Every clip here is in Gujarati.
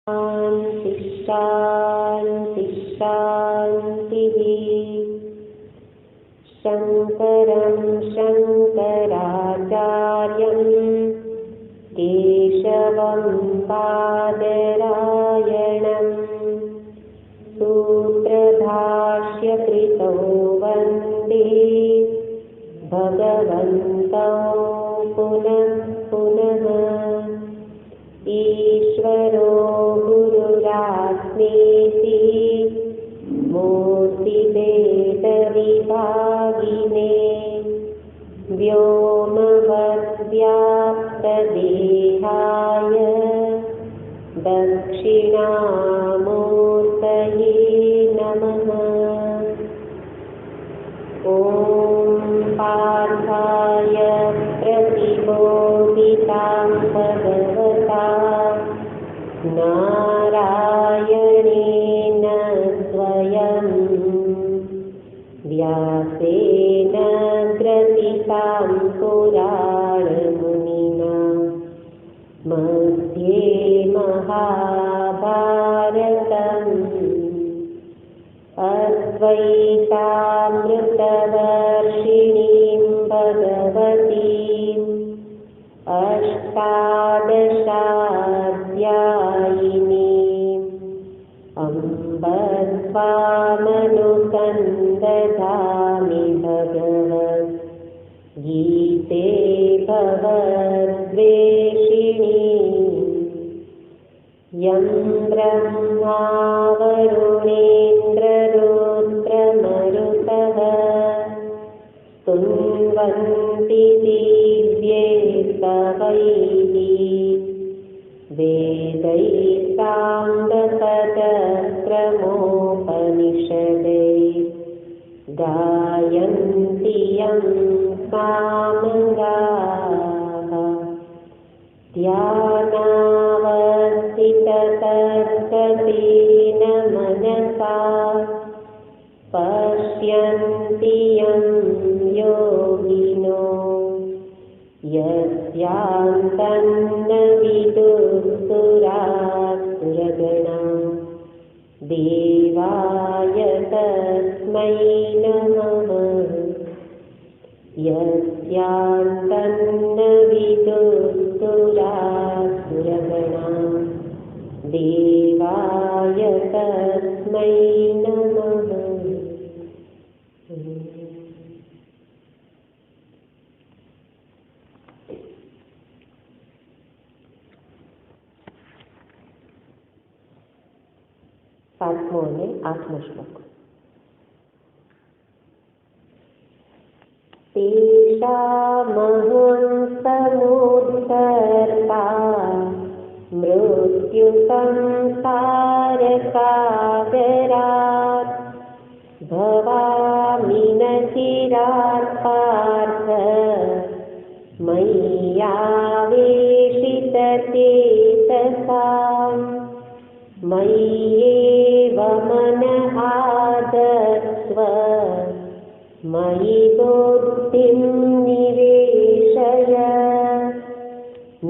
शान्ति शान्ति शान्तिः। शङ्करं शङ्कराचार्यं केशवं बादरायणं सूत्रभाष्यकृतौ वन्दे भगवन्तौ पुनः पुनः। ईश्वरो गुरुरात्मेति मूर्तिभेदविभागिने व्योमवद्व्याप्तदेहाय दक्षिणामूर्तये नमः। ॐ पार्थाय प्रतिबोधितां भगवता नारायणेन स्वयं व्यासेन ग्रथितां पुराणमुनिना मध्ये महाभारतम् अद्वैतामृतवर्षिणीं भगवतीम् अष्टादशाध्यायिनीम् अम्ब त्वामनुसन्दधामि भगवद्गीते भवद्वेषिणीम्। यं ब्रह्मा वरुणेन्द्ररुद्रमरुतः स्तुवन्ति दिव्यैस्तवैः वेदैः साङ्गपदक्रमोपनिषदैः गायन्ति यं सामगाः। ध्यानावस्थिततर्कतेन मनसा पश्यन्ति यं योगिनो यस्यान्तन्न विदुःसुरासुरगणा देवाय तस्मै नमः। यस्यान्तन्न विदुःसुरासुरगणा देवाय तस्मै नमः। सातमो અને આઠમો શ્લોક। तेषामहं समुत्सर्गा मृत्युसंसारसागरात् भवामि न चिरात् पार्थ मय्यावेशितचेतसाम् मय्येव मनः आदस्व मयि बुद्धिं निवेशय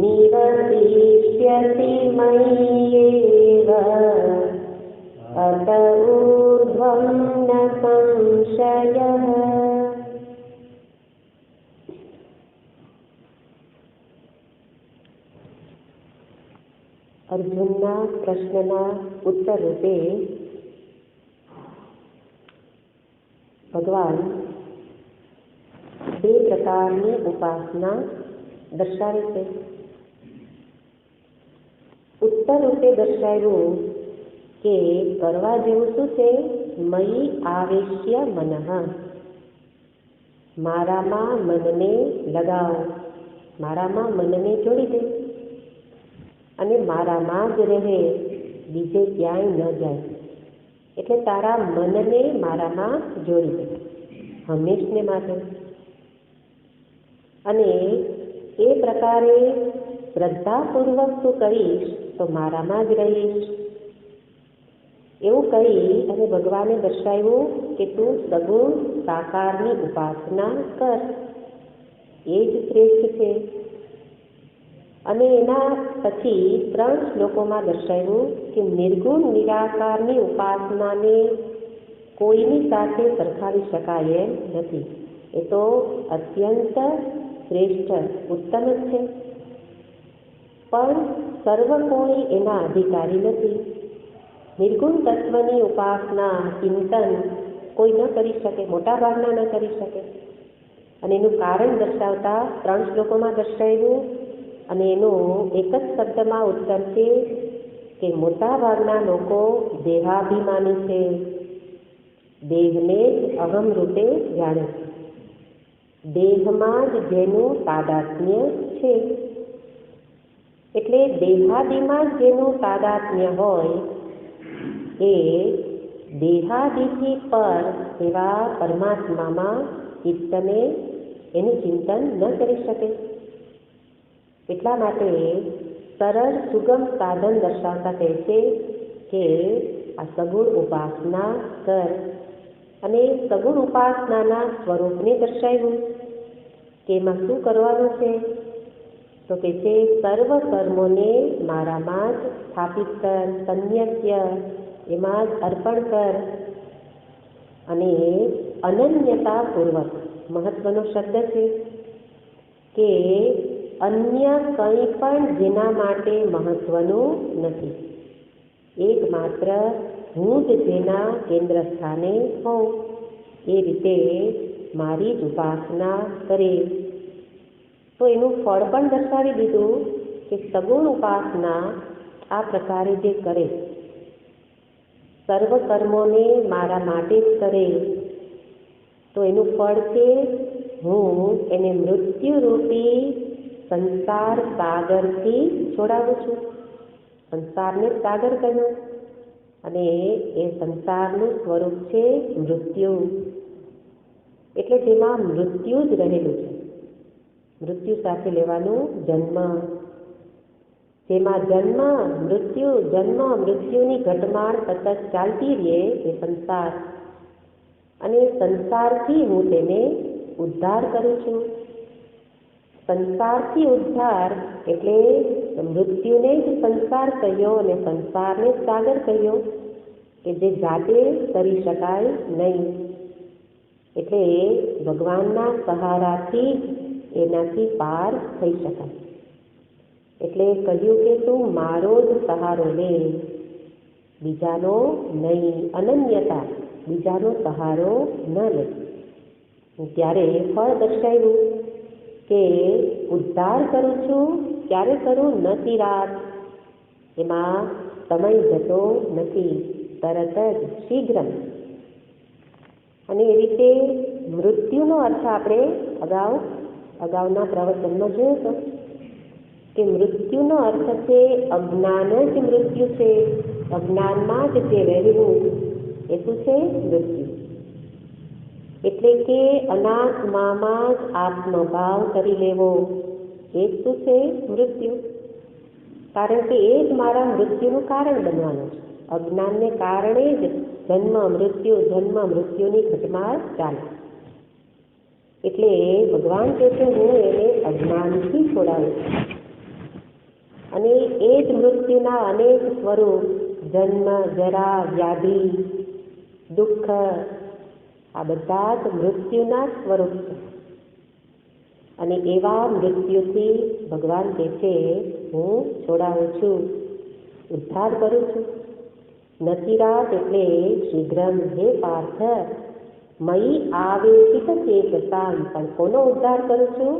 निवसिष्यसि मय्येव अत ऊर्ध्वं न संशयः। अर्जुनना प्रश्नना उत्तर रूपे भगवान બે પ્રકારની ઉપાસના દર્શાવે છે। ઉત્તર રૂપે દર્શાવ્યું કે કરવા જેવું શું છે? મયી આવેશ્ય મનઃ, મારામાં મનને લગાવો, મારામાં મનને જોડી દે અને મારામાં જ રહે, બીજે ક્યાંય ન જાય। એટલે તારા મનને મારામાં જોડી દે હંમેશને માટે। અને એ પ્રકારે શ્રદ્ધાપૂર્વક તું કરીશ તો મારામાં જ રહીશ। એવું કહી અને ભગવાને દર્શાવ્યું કે તું સગુણ સાકારની ઉપાસના કર, એ જ શ્રેષ્ઠ છે। અને એના પછી 3 શ્લોકોમાં દર્શાવ્યું કે નિર્ગુણ નિરાકારની ઉપાસનાને કોઈની સાથે સરખાવી શકાય એમ નથી. એ તો અત્યંત શ્રેષ્ઠ ઉત્તમ જ છે, પણ સર્વ કોઈ એના અધિકારી નથી. નિર્ગુણ તત્વની ઉપાસના ચિંતન કોઈ ન કરી શકે, મોટા ભાગના ન કરી શકે. અને એનું કારણ દર્શાવતા 3 શ્લોકોમાં દર્શાવ્યું. અને એનું એક જ શબ્દમાં ઉત્તર છે કે મોટા ભાગના લોકો દેહાભિમાની છે, દેહને જ અહમ રૂપે જાણે છે. દેહમાં જ જેનું તાદાત્મ્ય છે, એટલે દેહાદિમાં જ જેનું તાદાત્મ્ય હોય એ દેહાદિથી પર એવા પરમાત્મામાં ચિત્તને એનું ચિંતન ન કરી શકે. એટલા માટે સરળ સુગમ સાધન દર્શાવતા કહે છે કે આ સગુણ ઉપાસના કર. અને સગુણ ઉપાસનાના સ્વરૂપને દર્શાવ્યું કે એમાં શું કરવાનું છે. તો કે છે સર્વ કર્મોને મારામાં જ સ્થાપિત કર, સંન્યસ્ય એમાં જ અર્પણ કર. અને અનન્યતાપૂર્વક મહત્વનો શબ્દ છે કે અન્ય કંઈ પણ જેના માટે મહત્વનું નથી, એકમાત્ર હું જ જેના કેન્દ્ર સ્થાને હોઉં એ રીતે મારી જ ઉપાસના કરે. તો એનું ફળ પણ દર્શાવી દીધું કે સગુણ ઉપાસના આ પ્રકારે જે કરે, સર્વ કર્મોને મારા માટે જ કરે, તો એનું ફળ છે હું એને મૃત્યુરૂપી સંસાર સાગરથી છોડાવું છું. સંસારને સાગર કહ્યું અને એ સંસારનું સ્વરૂપ છે મૃત્યુ. એટલે તેમાં મૃત્યુ જ રહેલું છે. મૃત્યુ સાથે લેવાનું જન્મ. જેમાં જન્મ મૃત્યુની ઘટમાળ સતત ચાલતી રહે એ સંસાર. અને સંસારથી હું તેને ઉદ્ધાર કરું છું. સંસારથી ઉદ્ધાર એટલે મૃત્યુને જ સંસાર કહ્યો અને સંસારને સાગર કહ્યો કે જે જાતે કરી શકાય નહીં. એટલે ભગવાનના સહારાથી એનાથી પાર થઈ શકાય. એટલે કહ્યું કે તું મારો જ સહારો લે, બીજાનો નહીં. અનન્યતા, બીજાનો સહારો ન લે. ત્યારે ફળ દર્શાવ્યું કે ઉદ્ધાર કરું છું. ક્યારે કરું? નથી રાત, એમાં સમય જતો નથી, તરત જ શીઘ્ર. અને એ રીતે મૃત્યુનો અર્થ આપણે અગાઉના પ્રવચનમાં જોયો હતો કે મૃત્યુનો અર્થ છે અજ્ઞાન જ મૃત્યુ છે. અજ્ઞાનમાં જ જે રહેવું એ શું છે? મૃત્યુ. એટલે કે અનાત્મામાં જ આત્મભાવ કરી લેવો એ જ શું છે? મૃત્યુ. કારણ કે એ જ મારા મૃત્યુનું કારણ બનવાનું છે. અજ્ઞાનને કારણે જ જન્મ મૃત્યુની ઘટમાળ ચાલે. એટલે ભગવાન કહે છે હું એને અજ્ઞાનથી છોડાવું છું. અને એ જ મૃત્યુના અનેક સ્વરૂપ, જન્મ, જરા, વ્યાધિ, દુઃખ, આ બધા જ મૃત્યુના સ્વરૂપ છે. અને એવા મૃત્યુથી ભગવાન કહે છે હું છોડાવું છું, ઉદ્ધાર કરું છું. નથી રાત એટલે શીઘ્રમ. હે પાર્થ, મયી આવેશિત ચેતસામ. પણ કોનો ઉદ્ધાર કરું છું?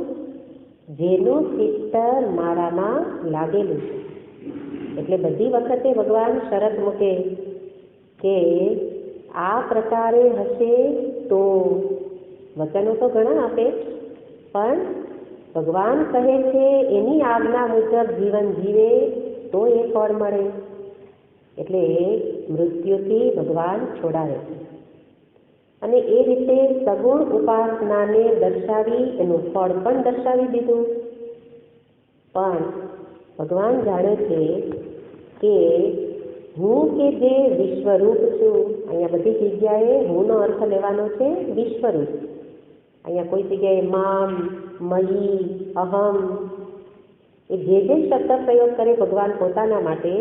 જેનું ચિત્ત મારામાં લાગેલું છે. એટલે બધી વખતે ભગવાન શરત મૂકે કે આ પ્રકારે હશે તો. વચનો તો ઘણા આપે, પણ ભગવાન કહે છે એની આજ્ઞા મુજબ જીવન જીવે તો એ ફળ મળે. એટલે મૃત્યુથી ભગવાન છોડાવે છે. અને એ રીતે સગુણ ઉપાસનાને દર્શાવી એનું ફળ પણ દર્શાવી દીધું. પણ ભગવાન જાણે છે કે હું કે જે વિશ્વરૂપ છું, અહીંયા બધી જગ્યાએ હુંનો અર્થ લેવાનો છે વિશ્વરૂપ. અહીંયા કોઈ જગ્યાએ મામ, મયી, અહમ એ જે શબ્દ પ્રયોગ કરે ભગવાન પોતાના માટે,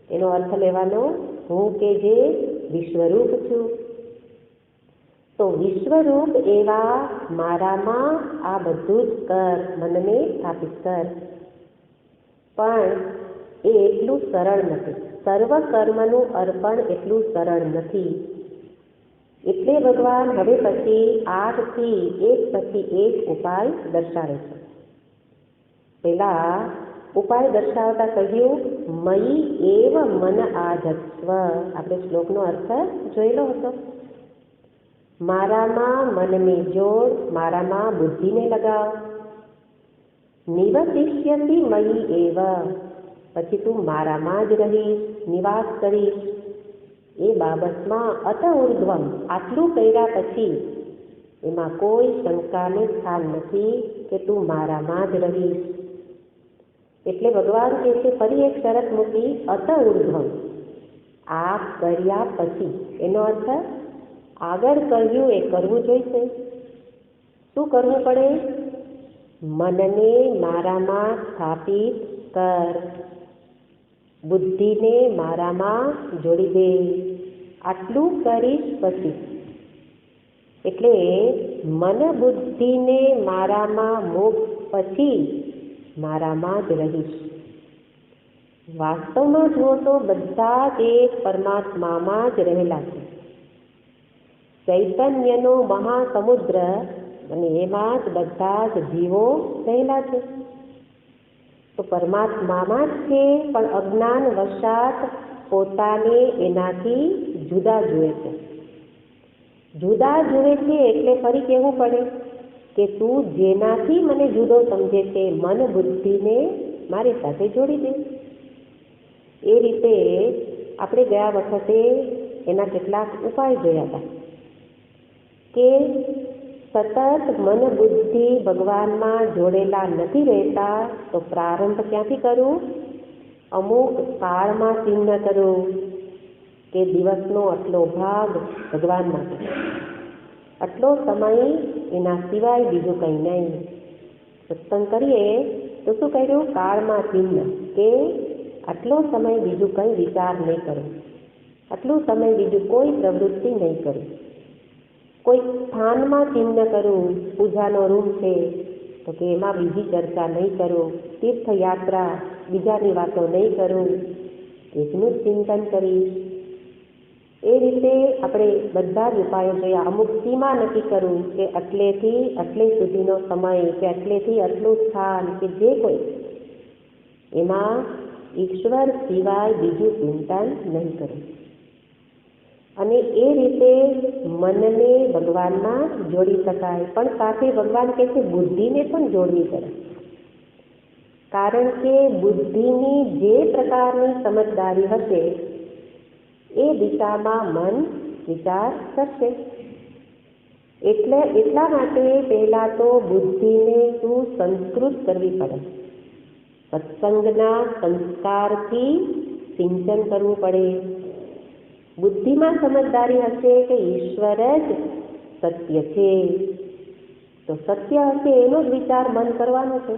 એનો અર્થ લેવાનો હું કે જે વિશ્વરૂપ છું. તો વિશ્વરૂપ એવા મારામાં આ બધું જ કર, મનને સ્થાપિત કર. પણ એ એટલું સરળ નથી. સર્વ કર્મનું અર્પણ એટલું સરળ નથી. એટલે ભગવાન હવે પછી 8થી એક પછી એક ઉપાય દર્શાવે છે. પેલા ઉપાય દર્શાવતા કહ્યું મયી એવ મન આધત્સ્વ. આપણે શ્લોકનો અર્થ જોયેલો હતો. મારામાં મનને જોડ, મારામાં બુદ્ધિને લગાવ. નિવસિષ્યતિ મયી એવ. પછી તું મારામાં જ રહીશ, નિવાસ કરીશ. એ બાબતમાં અત ઉર્ધ્વમ. આટલું કર્યા પછી એમાં કોઈ શંકાનું સ્થાન નથી કે તું મારામાં જ રહીશ. એટલે ભગવાન કહે છે, ફરી એક શરત મૂકી, અત ઉર્ધ્વમ. આ કર્યા પછી, એનો અર્થ આગળ કહ્યું એ કરવું જોઈશે. શું કરવું પડે? મનને મારામાં સ્થાપિત કર, બુદ્ધિને મારામાં જોડી દે. આટલું કરીશ પછી, એટલે મન બુદ્ધિને મારામાં મૂક પછી મારામાં જ રહીશ. વાસ્તવમાં જુઓ તો બધા જ એક પરમાત્મામાં જ રહેલા છે. ચૈતન્યનો મહાસમુદ્ર, અને એમાં જ બધા જ જીવો રહેલા છે. તો પરમાત્મામાં જ છે, પણ અજ્ઞાન વશાત પોતાને એનાથી જુદા જુએ છે. જુદા જુએ છે એટલે ફરી કહેવું પડે કે તું જેનાથી મને જુદો સમજે છે, મન બુદ્ધિને મારી સાથે જોડી દે. એ રીતે આપણે ગયા વખતે એના કેટલાક ઉપાય જોયા હતા કે સતત મન બુદ્ધિ ભગવાનમાં જોડેલા નથી રહેતા, તો પ્રારંભ ક્યાંથી કરું? અમુક કાળમાં ચિહ્ન કરું કે દિવસનો આટલો ભાગ ભગવાન માટે, આટલો સમય એના સિવાય બીજું કંઈ નહીં. સત્સંગ કરીએ તો શું કર્યું? કાળમાં ચિહ્ન કે આટલો સમય બીજું કંઈ વિચાર નહીં કરું, આટલું સમય બીજું કોઈ પ્રવૃત્તિ નહીં કરું. કોઈ સ્થાનમાં ચિહ્ન કરું, પૂજાનો રૂમ છે તો કે એમાં બીજી ચર્ચા નહીં કરું, તીર્થયાત્રા બીજાની વાતો નહીં કરું, એકનું જ ચિંતન કરીશ. એ રીતે આપણે બધા જ ઉપાયો જોયા. અમુક સીમા નક્કી કરવું કે આટલેથી આટલે સુધીનો સમય કે આટલેથી આટલું સ્થાન કે જે કોઈ, એમાં ઈશ્વર સિવાય બીજું ચિંતન નહીં કરવું. અને એ રીતે મનને ભગવાનમાં જોડી શકાય. પણ સાથે ભગવાન કહે છે બુદ્ધિને પણ જોડવી પડે. કારણ કે બુદ્ધિની જે પ્રકારની સમજદારી હશે એ દિશામાં મન વિચાર કરશે. એટલા માટે પહેલાં તો બુદ્ધિને તું સંસ્કૃત કરવી પડે. સત્સંગના સંસ્કારથી સિંચન કરવું પડે. બુદ્ધિમાં સમજદારી હશે કે ઈશ્વર જ સત્ય છે, તો સત્ય હશે એનો જ વિચાર મન કરવાનો છે.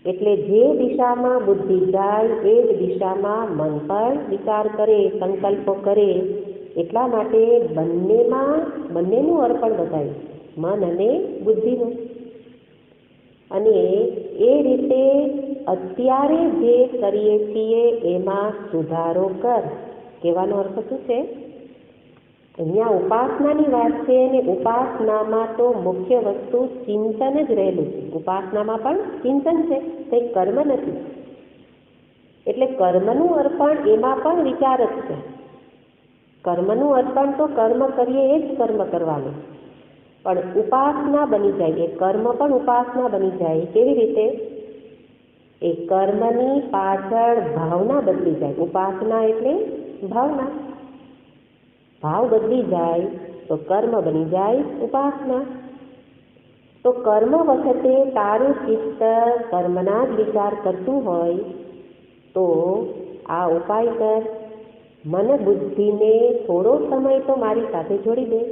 એટલે જે દિશામાં બુદ્ધિ જાય એ જ દિશામાં મન પણ વિચાર કરે, સંકલ્પો કરે. એટલા માટે બંનેનું અર્પણ બતાવ્યું, મન અને બુદ્ધિનું. અને એ રીતે અત્યારે જે કરીએ છીએ એમાં સુધારો કર. કહેવાનો અર્થ શું છે? અહીંયા ઉપાસનાની વાત છે, અને ઉપાસનામાં તો મુખ્ય વસ્તુ ચિંતન જ રહેલું છે. ઉપાસનામાં પણ ચિંતન છે, કંઈ કર્મ નથી. એટલે કર્મનું અર્પણ એમાં પણ વિચાર જ છે. કર્મનું અર્પણ તો કર્મ કરીએ એ જ કર્મ કરવાનું, પણ ઉપાસના બની જાય, એ કર્મ પણ ઉપાસના બની જાય. કેવી રીતે? એ કર્મની પાછળ ભાવના બદલી જાય. ઉપાસના એટલે ભાવના. ભાવ બદલી જાય તો કર્મ બની જાય ઉપાસના. તો કર્મ વખતે તારું ચિત્ત કર્મના જ વિચાર કરતું હોય તો આ ઉપાય કર. મન બુદ્ધિને થોડો સમય તો મારી સાથે જોડી દે.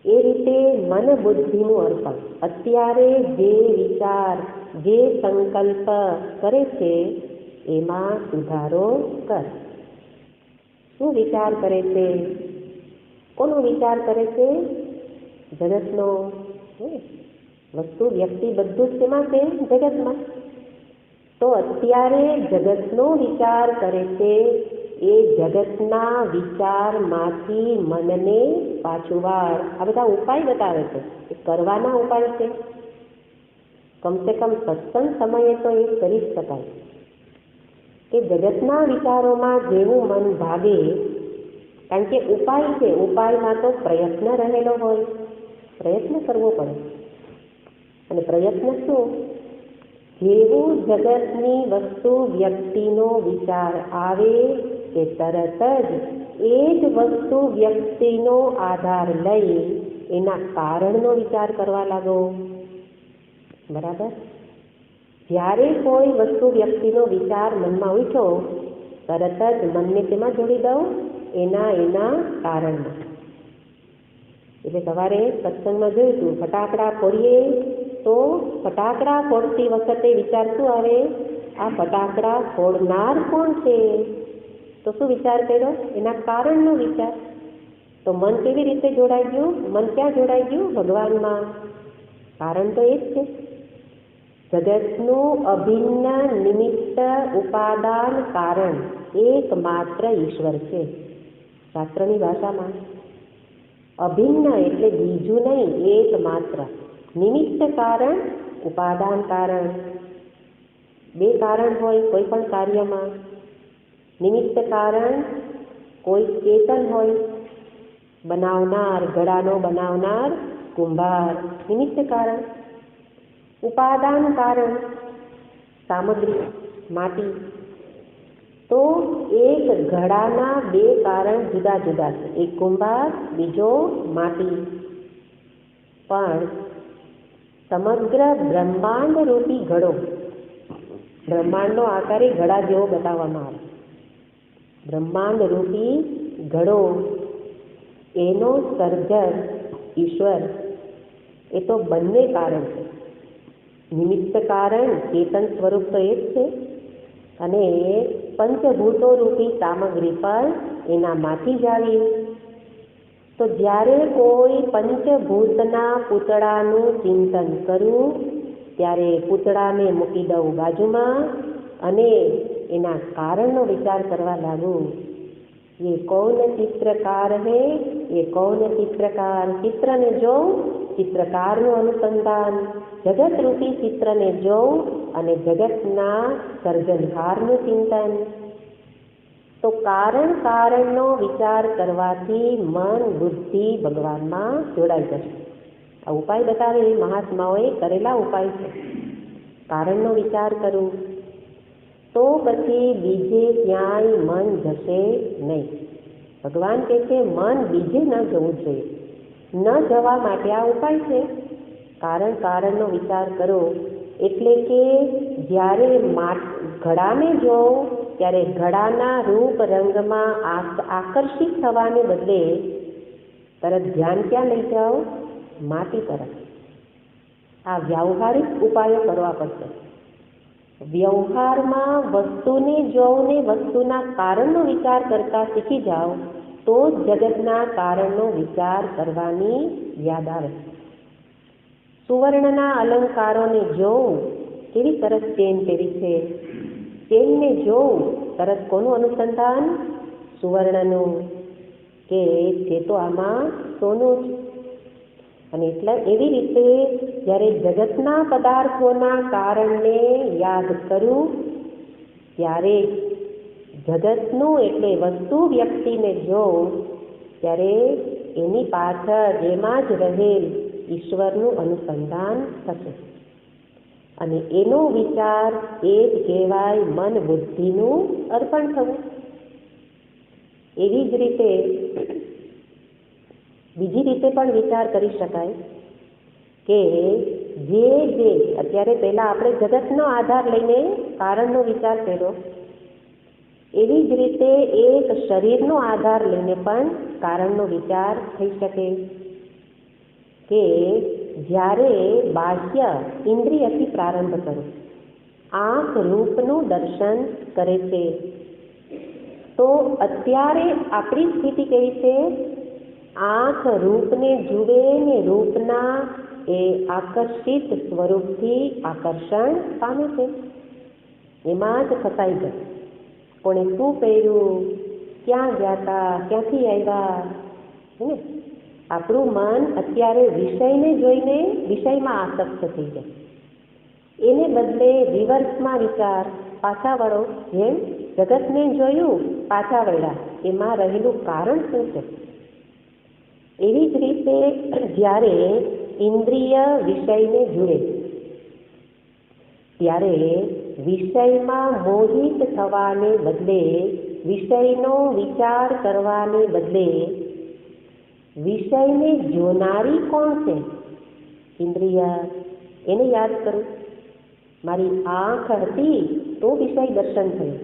એ રીતે મન બુદ્ધિનું અર્પણ. અત્યારે જે વિચાર, જે સંકલ્પ કરે છે એમાં સુધારો કર. શું વિચાર કરે છે? કોનો વિચાર કરે છે? જગતનો. વસ્તુ, વ્યક્તિ બધું જ શેમાં છે? જગતમાં. તો અત્યારે જગતનો વિચાર કરે છે, એ જગતના વિચારમાંથી મનને પાછું વાળ. આ બધા ઉપાય બતાવે છે, એ કરવાના ઉપાય છે. કમસે કમ સત્સંગ સમયે તો એ કરી જ શકાય કે જગતના વિચારોમાં જેવું મન ભાગે, કારણ કે ઉપાય છે, ઉપાયમાં તો પ્રયત્ન રહેલો હોય, પ્રયત્ન કરવો પડે. અને પ્રયત્ન શું? જેવું જગતની વસ્તુ વ્યક્તિનો વિચાર આવે કે તરત જ એ જ વસ્તુ વ્યક્તિનો આધાર લઈ એના કારણનો વિચાર કરવા લાગો. બરાબર? જ્યારે કોઈ વસ્તુ વ્યક્તિનો વિચાર મનમાં ઉઠ્યો, તરત જ મનને તેમાં જોડી દઉં, એના કારણમાં. એટલે સવારે સત્સંગમાં જોયું હતું, ફટાકડા ફોડીએ તો ફટાકડા ફોડતી વખતે વિચાર શું આવે? આ ફટાકડા ફોડનાર કોણ છે? તો શું વિચાર કર્યો? એના કારણનો વિચાર. તો મન કેવી રીતે જોડાઈ ગયું? મન ક્યાં જોડાઈ ગયું? ભગવાનમાં. કારણ તો એ જ છે. જગતનું અભિન્ન નિમિત્ત ઉપાદાન કારણ એકમાત્ર ઈશ્વર છે. શાસ્ત્રની ભાષામાં અભિન્ન એટલે બીજું નહીં, એકમાત્ર. નિમિત્ત કારણ, ઉપાદાન કારણ. બે કારણ હોય કોઈ પણ કાર્યમાં. નિમિત્ત કારણ કોઈ ચેતન હોય, બનાવનાર, ઘડાનો બનાવનાર કુંભાર, નિમિત્ત કારણ. ઉપાદાન કારણ સામગ્રી, માટી. તો એક ઘડાના બે કારણ જુદા જુદા છે, એક કુંભાર, બીજો માટી. પણ સમગ્ર બ્રહ્માંડ રૂપી ઘડો, બ્રહ્માંડનો આકારે ઘડા જેવો બતાવવામાં આવે. બ્રહ્માંડ રૂપી ઘડો, એનો સર્જક ઈશ્વર, એ તો બંને કારણ છે. નિમિત્ત કારણ ચેતન સ્વરૂપ તો એ જ છે, અને પંચભૂતો રૂપી સામગ્રી પણ એનામાંથી જ આવી. તો જ્યારે કોઈ પંચભૂતના પૂતળાનું ચિંતન કરું, ત્યારે પૂતળાને મૂકી દઉં બાજુમાં અને એના કારણનો વિચાર કરવા લાગું. ये कौन चित्रकार है, ये कौन चित्रकार. ચિત્રને જોઉં, ચિત્રકારનું અનુસંધાન. જગત રૂપી ચિત્રને જોઉં અને જગતના સર્જનહારનું ચિંતન. તો કારણનો વિચાર કરવાથી મન બુદ્ધિ ભગવાનમાં જોડાઈ જશે. આ ઉપાય બતાવે એ મહાત્માઓએ કરેલા ઉપાય છે. કારણનો વિચાર કરું તો પછી બીજે ક્યાંય મન જશે નહીં. ભગવાન કહે છે મન બીજે ન જવું જોઈએ. ન જવા માટે આ ઉપાય છે. કારણનો વિચાર કરો એટલે કે જ્યારે ઘડાને જોઉં ત્યારે ઘડાના રૂપ રંગમાં આકર્ષિત થવાને બદલે તરત ધ્યાન ક્યાં લઈ જાઓ? માટી તરફ. આ વ્યાવહારિક ઉપાયો કરવા પડશે. વ્યવહારમાં વસ્તુને જોઈને વસ્તુના કારણનો વિચાર કરતા શીખી જાઓ તો જગતના કારણનો વિચાર કરવાની યાદ આવે. સુવર્ણના અલંકારોને જોઉં, કેવી સરસ ચેન પહેરી છે, ચેનને જોઉં તરત કોનું અનુસંધાન? સુવર્ણનું, કે છે તો આમાં સોનું જ. અને એટલે એવી રીતે જ્યારે જગતના પદાર્થોના કારણને યાદ કરું ત્યારે જગતનું એટલે વસ્તુ વ્યક્તિને જોઉં ત્યારે એની પાછળ એમાં જ રહેલ ઈશ્વરનું અનુસંધાન થશે. અને એનો વિચાર એ જ કહેવાય મન બુદ્ધિનું અર્પણ થવું. એવી જ રીતે બીજી રીતે પણ વિચાર કરી શકાય કે જે અત્યારે પહેલાં આપણે જગતનો આધાર લઈને કારણનો વિચાર કર્યો, એવી જ રીતે એક શરીરનો આધાર લઈને પણ કારણનો વિચાર થઈ શકે. કે જ્યારે બાહ્ય ઇન્દ્રિયથી પ્રારંભ કરો, આંખ રૂપનું દર્શન કરે છે, તો અત્યારે આપણી સ્થિતિ કેવી છે? આંખ રૂપને જુએ ને રૂપના એ આકર્ષિત સ્વરૂપથી આકર્ષણ પામે છે, એમાં જ ફસાઈ જાય. કોણે શું પહેર્યું, ક્યાં ગયા હતા, ક્યાંથી આવ્યા, હે ને? આપણું મન અત્યારે વિષયને જોઈને વિષયમાં આસક્ત થઈ જાય. એને બદલે રિવર્સમાં વિચાર, પાછા વળો. જેમ જગતને જોયું, પાછા વળ્યા, એમાં રહેલું કારણ શું છે? એવી જ રીતે જ્યારે ઇન્દ્રિય વિષયને જુએ ત્યારે વિષયમાં મોહિત થવાને બદલે, વિષયનો વિચાર કરવાને બદલે વિષયને જોનારી કોણ છે? ઇન્દ્રિય. એને યાદ કરું. મારી આંખ હતી તો વિષય દર્શન થયું,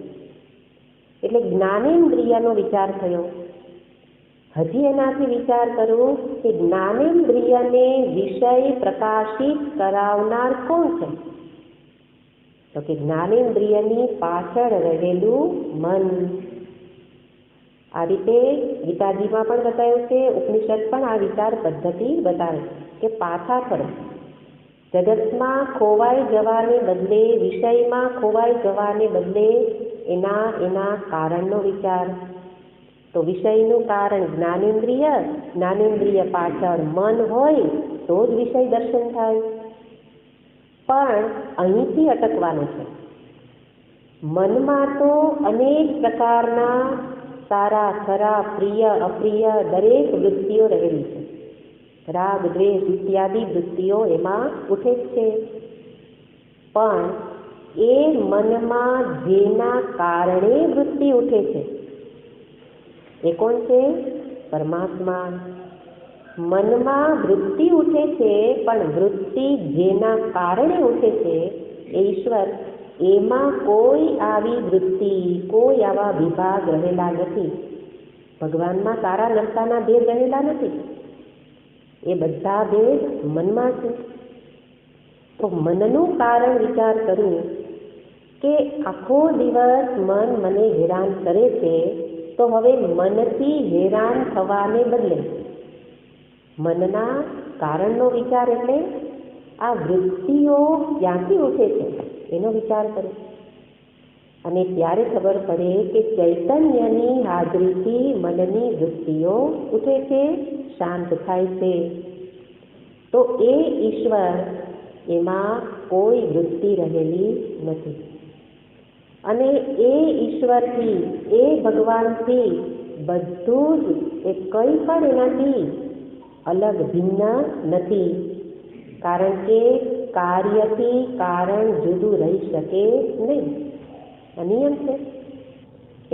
એટલે જ્ઞાનેન્દ્રિયનો વિચાર થયો. હજી એનાથી વિચાર કરું કે જ્ઞાનેન્દ્રિયને વિષય પ્રકાશિત કરાવનાર કોણ છે? તો કે જ્ઞાનેન્દ્રિયની પાછળ રહેલું મન. આ રીતે ગીતાજીમાં પણ બતાવ્યું છે, ઉપનિષદ પણ આ વિચાર પદ્ધતિ બતાવે કે પાછા ફરો. જગતમાં ખોવાઈ જવાને બદલે, વિષયમાં ખોવાઈ જવાને બદલે એના કારણનો વિચાર. તો વિષયનું કારણ જ્ઞાનેન્દ્રિય, જ્ઞાનેન્દ્રિય પાછળ મન હોય તો જ વિષય દર્શન થાય. પણ અહીંથી અટકવાનું છે. મનમાં તો અનેક પ્રકારના સારા, ખરાબ, પ્રિય, અપ્રિય દરેક વૃત્તિઓ રહેલી છે. રાગ, દ્વેષ ઇત્યાદિ વૃત્તિઓ એમાં ઉઠે જ છે. પણ એ મનમાં જેના કારણે વૃત્તિ ઉઠે છે એ કોણ છે? પરમાત્મા. મનમાં વૃત્તિ ઉઠે છે, પણ વૃત્તિ જેના કારણે ઉઠે છે એ ઈશ્વર. એમાં કોઈ આવી વૃત્તિ, કોઈ આવા વિભાગ રહેલા નથી. ભગવાનમાં સારા નરસાના ભેદ રહેલા નથી. એ બધા ભેદ મનમાં છે. તો મનનું કારણ વિચાર કરું કે આખો દિવસ મન મને હેરાન કરે છે, તો હવે મનથી હેરાન થવાને બદલે મનના કારણનો વિચાર, એટલે આ વૃત્તિઓ ક્યાંથી ઉઠે છે એનો વિચાર કરો. અને ત્યારે ખબર પડે કે ચૈતન્યની હાજરીથી મનની વૃત્તિઓ ઉઠે છે, શાંત થાય છે. તો એ ઈશ્વર, એમાં કોઈ વૃત્તિ રહેલી નથી. અને એ ઈશ્વરથી, એ ભગવાનથી બધું જ, એ કંઈ પણ એનાથી અલગ ભિન્ન નથી. કારણ કે કાર્યથી કારણ જુદું રહી શકે નહીં. આ નિયમ છે.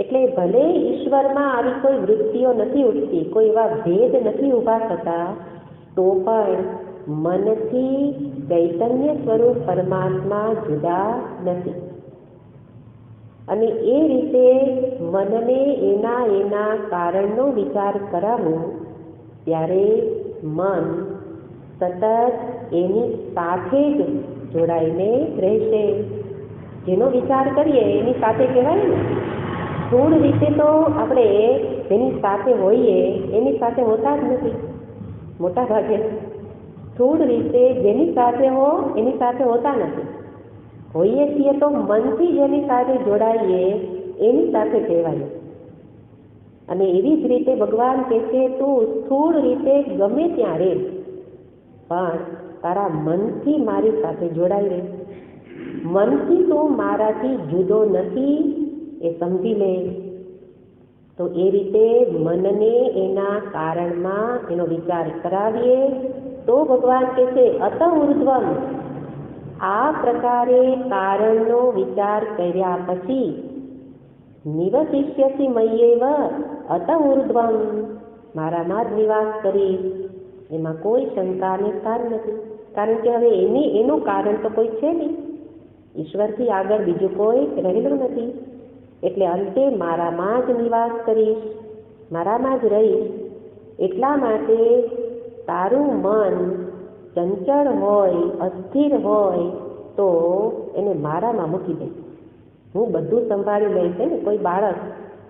એટલે ભલે ઈશ્વરમાં આવી કોઈ વૃત્તિઓ નથી ઉઠતી, કોઈ એવા ભેદ નથી ઊભા થતા, તો પણ મનથી ચૈતન્ય સ્વરૂપ પરમાત્મા જુદા નથી. અને એ રીતે મનને એના કારણનો વિચાર કરાવું ત્યારે મન સતત એની સાથે જ જોડાઈને રહેશે. જેનો વિચાર કરીએ એની સાથે કહેવાય ને, સ્થૂળ રીતે તો આપણે જેની સાથે હોઈએ એની સાથે હોતા જ નથી મોટા ભાગે. સ્થૂળ રીતે જેની સાથે હો એની સાથે હોતા નથી. હોઈએ છીએ તો મનથી જેની સાથે જોડાઈએ એની સાથે કહેવાય. અને એવી જ રીતે ભગવાન કહે છે, તું સ્થૂળ રીતે ગમે ત્યાં રહે, પણ તારા મનથી મારી સાથે જોડાઈ રહે. મનથી તું મારાથી જુદો નથી એ સમજી લે. તો એ રીતે મનને એના કારણમાં એનો વિચાર કરાવીએ તો ભગવાન કહે છે અત ઉર્ધ્વમ. આ પ્રકારે કારણનો વિચાર કર્યા પછી નિવસિષ્યસી મય્યેવ અત ઉર્ધ્વમ, મારામાં જ નિવાસ કરીશ, એમાં કોઈ શંકાને સ્થાન નથી. કારણ કે હવે એનું કારણ તો કોઈ છે નહીં. ઈશ્વરથી આગળ બીજું કોઈ રહેલું નથી. એટલે અંતે મારામાં જ નિવાસ કરીશ, મારામાં જ રહીશ. એટલા માટે તારું મન ચંચળ હોય, અસ્થિર હોય તો એને મારામાં મૂકી દે. હું બધું સંભાળી લઈશ. ને કોઈ બાળક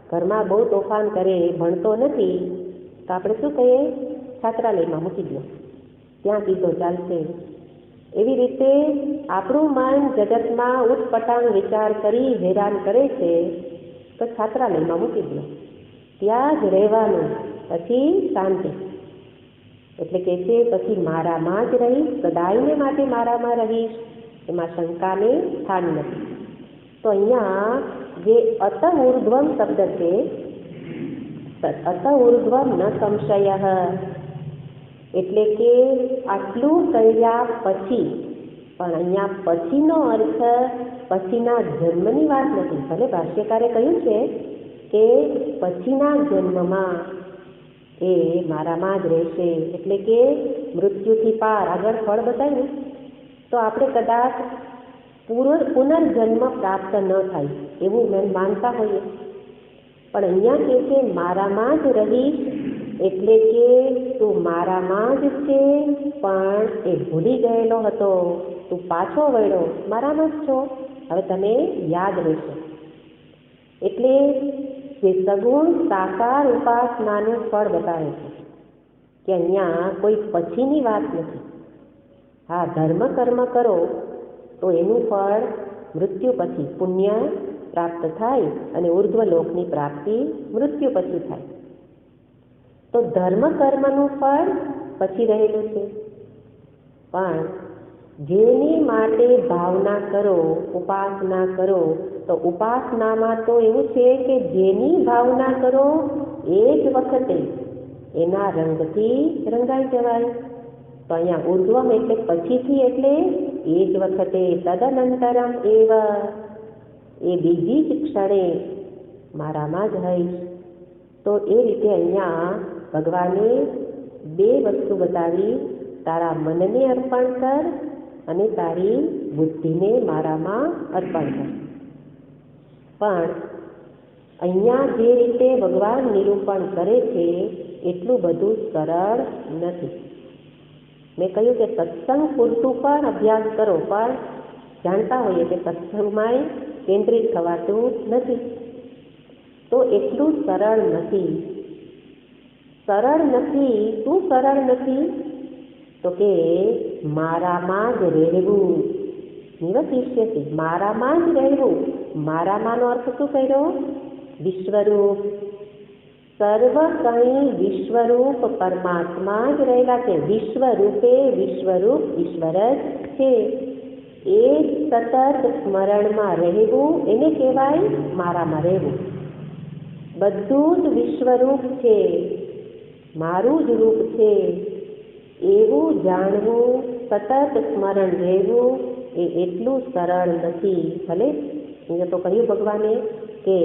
ઘરમાં બહુ તોફાન કરે, ભણતો નથી, તો આપણે શું કહીએ? છાત્રાલયમાં મૂકી દો, ત્યાં કીધો ચાલશે. એવી રીતે આપણું મન જગતમાં ઉટપટાંગ વિચાર કરી હેરાન કરે છે, તો છાત્રાલયમાં મૂકી દો, ત્યાં જ રહેવાનું, પછી શાંતિ. એટલે કે છે પછી મારામાં જ રહીશ, સદાયને માટે મારામાં રહીશ, એમાં શંકાને સ્થાન નથી. તો અહીંયા જે અત ઉર્ધ્વમ શબ્દ છે, અત ઉર્ધ્વમ ન સંશય, એટલે કે આટલું કર્યા પછી, પણ અહીંયા પછીનો અર્થ પછીના જન્મની વાત નથી. ભલે ભાષ્યકારે કહ્યું છે કે પછીના જન્મમાં એ મારામાં જ રહેશે, એટલે કે મૃત્યુથી પાર. આગળ ફળ બતાવ્યું તો આપણે કદાચ પુનર્જન્મ પ્રાપ્ત ન થાય એવું માનતા હોઈએ, પણ અહીંયા કહે છે મારામાં જ રહીશ, એટલે કે તું મારામાં જ છે, પણ એ ભૂલી ગયેલો હતો, તું પાછો વળ્યો, મારામાં જ છો, હવે તને યાદ રહેશે. એટલે જે સગુણ સાકાર ઉપાસનાનું ફળ બતાવે છે કે અહીંયા કોઈ પછીની વાત નથી. હા, ધર્મ કર્મ કરો તો એનું ફળ મૃત્યુ પછી પુણ્ય પ્રાપ્ત થાય અને ઉર્ધ્વલોકની પ્રાપ્તિ મૃત્યુ પછી થાય. તો ધર્મ કર્મનું ફળ પછી રહેલું છે, પણ જેની માટે ભાવના કરો, ઉપાસના કરો, તો ઉપાસનામાં તો એવું છે કે જેની ભાવના કરો એ જ વખતે એના રંગથી રંગાઈ જવાય. તો અહીંયા ઉર્ધ્વમ એટલે પછીથી, એટલે એ જ વખતે, તદનંતરમ એવ, એ બીજી જ ક્ષણે મારામાં જ રહીશ. તો એ રીતે અહીંયા ભગવાને બે વસ્તુ બતાવી, તારા મનને અર્પણ કર અને તારી બુદ્ધિને મારામાં અર્પણ કર. પણ અહીંયા જે રીતે ભગવાન નિરૂપણ કરે છે એટલું બધું સરળ નથી. મેં કહ્યું કે સત્સંગ પૂરતું પણ અભ્યાસ કરો, પણ જાણતા હોઈએ કે સત્સંગમાં કેન્દ્રિત થવાતું નથી, તો એટલું સરળ નથી. સરળ નથી. શું સરળ નથી? તો કે મારામાં જ રહેવું. નિવશિષ્યથી મારામાં જ રહેવું. મારામાંનો અર્થ શું કર્યો? વિશ્વરૂપ. સર્વ કંઈ વિશ્વરૂપ પરમાત્મા જ રહેલા છે. વિશ્વરૂપે વિશ્વરૂપ ઈશ્વર જ છે. એ સતત સ્મરણમાં રહેવું એને કહેવાય મારામાં રહેવું. બધું જ વિશ્વરૂપ છે, મારું જ રૂપ છે એવું જાણવું, સતત સ્મરણ રહેવું એ એટલું સરળ નથી. ભલે અહીંયા તો કહ્યું ભગવાને કે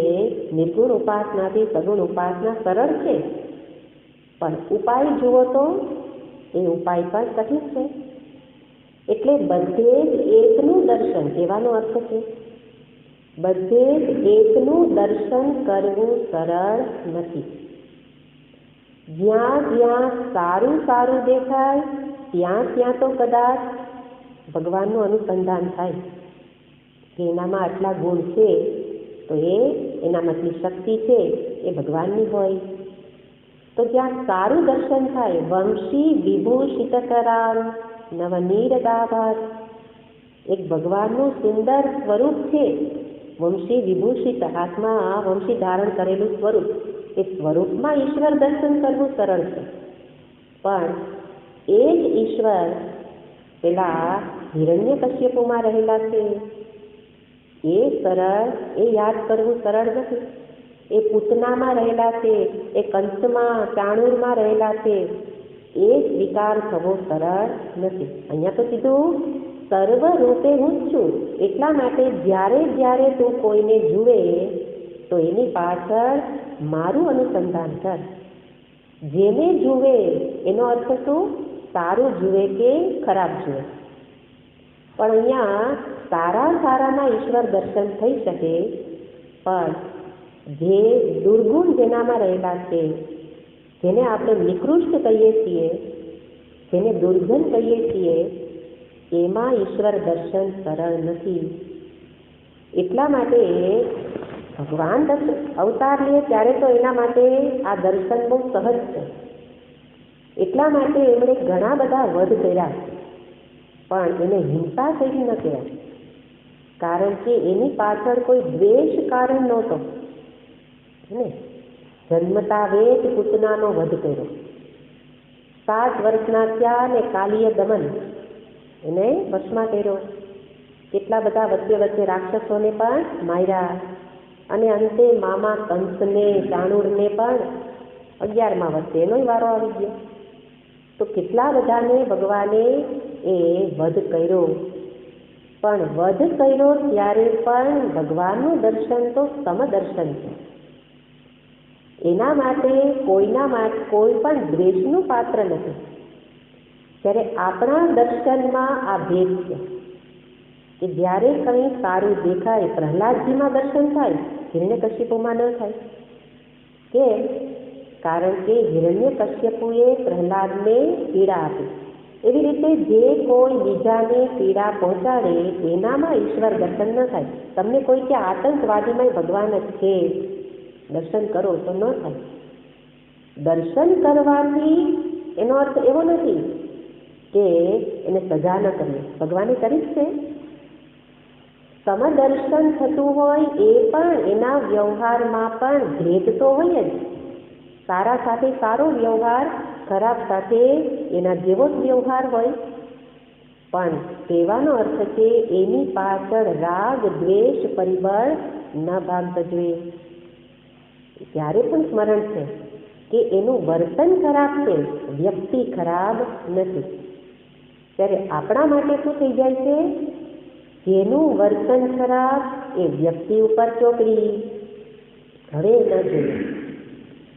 નિર્ગુણ ઉપાસનાથી સગુણ ઉપાસના સરળ છે, પણ ઉપાય જુઓ તો એ ઉપાય પણ કઠિન છે. એટલે બધે જ એકનું દર્શન, કહેવાનો અર્થ છે બધે જ એકનું દર્શન કરવું સરળ નથી. જ્યાં જ્યાં સારું સારું દેખાય ત્યાં ત્યાં તો કદાચ ભગવાનનું અનુસંધાન થાય કે એનામાં આટલા ગુણ છે, તો એનામાં આટલી શક્તિ છે, એ ભગવાનની હોય. તો જ્યાં સારું દર્શન થાય, વંશી વિભૂષિતકરામ નવનીરદાભાસ, એક ભગવાનનું સુંદર સ્વરૂપ છે, વંશી વિભૂષિત, હાથમાં વંશી ધારણ કરેલું સ્વરૂપ, એ સ્વરૂપમાં ઈશ્વર દર્શન કરવું સરળ છે. પણ એ જ ઈશ્વર પેલા હિરણ્યકશ્યપુમાં રહેલા છે, એ યાદ કરવું સરળ નથી. એ પૂતનામાં રહેલા છે, એ કંસમાં ચાણૂરમાં રહેલા છે, એ સ્વીકાર થવો સરળ નથી. અહીંયા તો કીધું સર્વ રૂપે હું જ છું. એટલા માટે જ્યારે જ્યારે તું કોઈને જુએ તો એની પાછળ મારું અનુસંધાન કર. જેને જુએ એનો અર્થ શું? સારું જુએ કે ખરાબ જુએ. પણ અહીંયા સારાના ઈશ્વર દર્શન થઈ શકે, પણ જે દુર્ગુણ જેનામાં રહેલા છે, જેને આપણે નિકૃષ્ટ કહીએ છીએ, જેને દુર્જન કહીએ છીએ એમાં ઈશ્વર દર્શન સરળ નથી. એટલા માટે ભગવાન અવતાર લે ત્યારે તો એના માટે આ દર્શન બહુ સહજ છે. એટલા માટે એમણે ઘણા બધા વધ કર્યા, પણ એને હિંસા કરી ન કર્યા, કારણ કે એની પાછળ કોઈ દ્વેષ કારણ નહોતો ને. જન્મતા વેદ પૂતનાનો વધ કર્યો, 7 વર્ષના થયા ને કાલીય દમન એને વશમાં કર્યો. કેટલા બધા વચ્ચે વચ્ચે રાક્ષસોને પણ માર્યા, અને અંતે મામા કંસને ચાણૂરને પણ 11મા વર્ષે એનો વારો આવી ગયો. તો કેટલા બધાને ભગવાને એ વધ કર્યો, પણ વધ કર્યો ત્યારે પણ ભગવાનનું દર્શન તો સમદર્શન છે. એના માટે કોઈ પણ દ્વેષનું પાત્ર નથી. ત્યારે આપણા દર્શનમાં આ ભેદ છે કે જ્યારે કંઈ સારું દેખાય, પ્રહલાદજીમાં દર્શન થાય, હિરણ્યકશ્યપુમાં ન થાય. કેમ? કારણ કે હિરણ્યકશ્યપુએ પ્રહલાદને પીડા આપી. એવી રીતે જે કોઈ બીજાને પીડા પહોંચાડે એનામાં ઈશ્વર દર્શન ન થાય. તમને કોઈ કે આતંકવાદીમાં ભગવાન જ છે, દર્શન કરો તો ન થાય. દર્શન કરવાથી એનો અર્થ એવો નથી કે એને સજા ન કરીએ, ભગવાને કરી જ છે. સમદર્શન થતું હોય એ પણ એના વ્યવહારમાં પણ ભેદ તો હોય જ. સારા સાથે સારો વ્યવહાર, ખરાબ સાથે એના જેવો જ વ્યવહાર હોય, પણ કહેવાનો અર્થ છે એની પાછળ રાગ દ્વેષ પરિબળ ન ભાગ ભજવે. ત્યારે પણ સ્મરણ છે કે એનું વર્તન ખરાબ છે, વ્યક્તિ ખરાબ નથી. ત્યારે આપણા માટે શું થઈ જાય છે? જેનું વર્તન ખરાબ એ વ્યક્તિ ઉપર ચોકડી, હવે ન જોઈએ.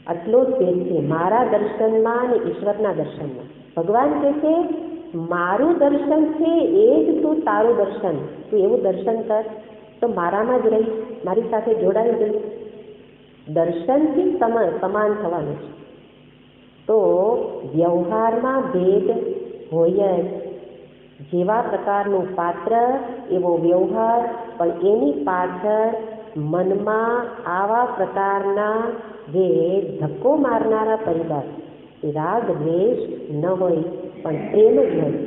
આટલો જ ભેદ છે મારા દર્શનમાં અને ઈશ્વરના દર્શનમાં. ભગવાન કહે છે મારું દર્શન છે એ જ તું તારું દર્શન, તું એવું દર્શન કર તો મારામાં જ રહીશ, મારી સાથે જોડાઈ જઈશ. દર્શનથી સમાન થવાનું છે. તો વ્યવહારમાં ભેદ હોય જ. જેવા પ્રકારનું પાત્ર એવો વ્યવહાર, પણ એની પાછળ મનમાં આવા પ્રકારના જે ધક્કો મારનારા પરિબળ, એ રાગ દ્વેષ ન હોય પણ પ્રેમ જ હોય.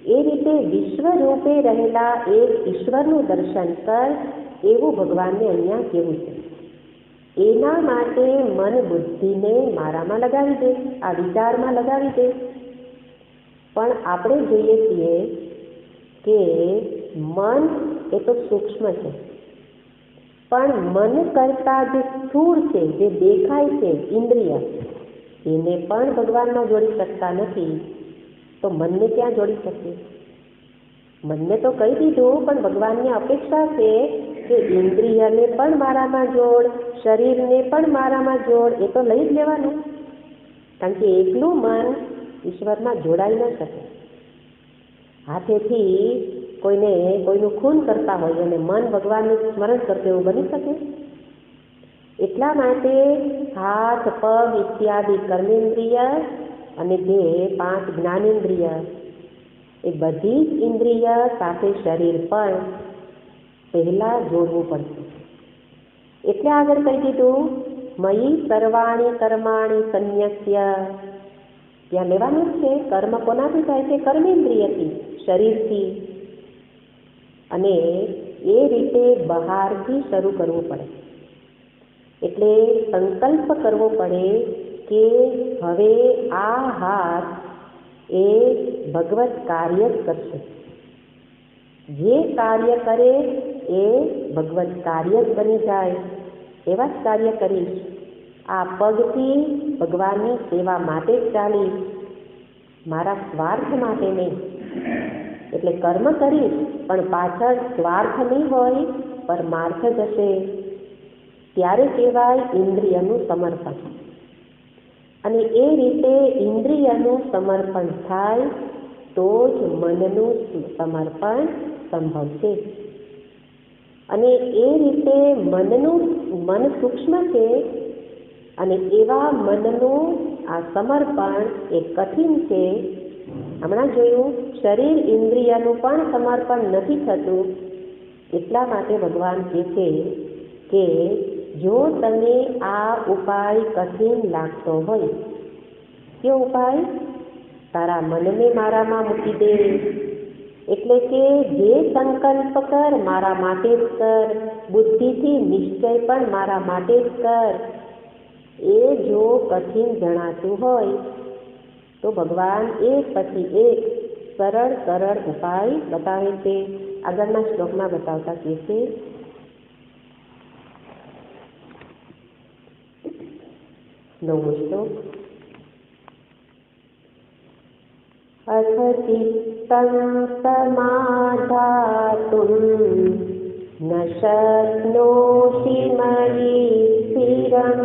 એ રીતે વિશ્વરૂપે રહેલા એક ઈશ્વરનું દર્શન કર એવું ભગવાનને અહીંયા કહેવું છે. એના માટે મન બુદ્ધિને મારામાં લગાવી દે, આ વિચારમાં લગાવી દે. પણ આપણે જોઈએ છીએ કે મન એ તો સૂક્ષ્મ છે, પણ મન કરતાં જે સ્થૂળ છે, જે દેખાય છે ઇન્દ્રિય, એને પણ ભગવાનમાં જોડી શકતા નથી. તો મનને ક્યાં જોડી શકીએ? મનને તો કહી દીધું, પણ ભગવાનની અપેક્ષા છે કે ઇન્દ્રિયને પણ મારામાં જોડ, શરીરને પણ મારામાં જોડ. એ તો લઈ જ લેવાનું, કારણ કે એકલું મન ઈશ્વરમાં જોડાઈ ન શકે. હાથેથી કોઈનું ખૂન કરતા હોય અને મન ભગવાનનું સ્મરણ કરતું એવું બની શકે? એટલા માટે હાથ પગ ઇત્યાદિ કર્મેન્દ્રિય અને જે 5 જ્ઞાનેન્દ્રિય, એ બધી જ ઇન્દ્રિય સાથે શરીર પણ પહેલાં જોડવું પડશે. એટલે આગળ કહી દીધું મયી સર્વાણી કર્માણી સંન્યસ્ય. ત્યાં લેવાનું જ છે કર્મ કોનાથી થાય છે? કર્મેન્દ્રિયથી, શરીરથી. અને એ રીતે બહારથી શરૂ કરવું પડે. એટલે સંકલ્પ કરવો પડે કે હવે આ હાથ એ ભગવત કાર્ય જ કરશે. જે કાર્ય કરે એ ભગવત કાર્ય જ બની જાય, એવા જ કાર્ય કરીશ. આ પગથી ભગવાનની સેવા માટે જ ચાલીશ, મારા સ્વાર્થ માટે નહીં. એટલે કર્મ કરીશ પણ પાછળ સ્વાર્થ નહીં હોય, પરમાર્થ જ હશે. ત્યારે કહેવાય ઇન્દ્રિયનું સમર્પણ. અને એ રીતે ઇન્દ્રિયનું સમર્પણ થાય તો જ મનનું સમર્પણ સંભવશે. અને એ રીતે મન સૂક્ષ્મ છે, અને એવા મનનું આ સમર્પણ એ કઠિન છે. હમણાં જોયું, શરીર ઇન્દ્રિયનું પણ સમર્પણ નથી થતું. એટલા માટે ભગવાન કહે છે કે જો તને આ ઉપાય કઠિન લાગતો હોય, કયો ઉપાય? તારા મનને મારામાં મૂકી દે. એટલે કે જે સંકલ્પ કર મારા માટે જ કર, બુદ્ધિથી નિશ્ચય પણ મારા માટે જ કર. એ જો કઠિન જણાતું હોય તો ભગવાન એક પછી એક સરળ સરળ ઉપાય બતાવે છે. આગળના શ્લોકમાં બતાવતા કહે છે, 9મો શ્લોક. અથ ચિત્તં સમાધાતું ન શક્નોષિ મયિ સ્થિરં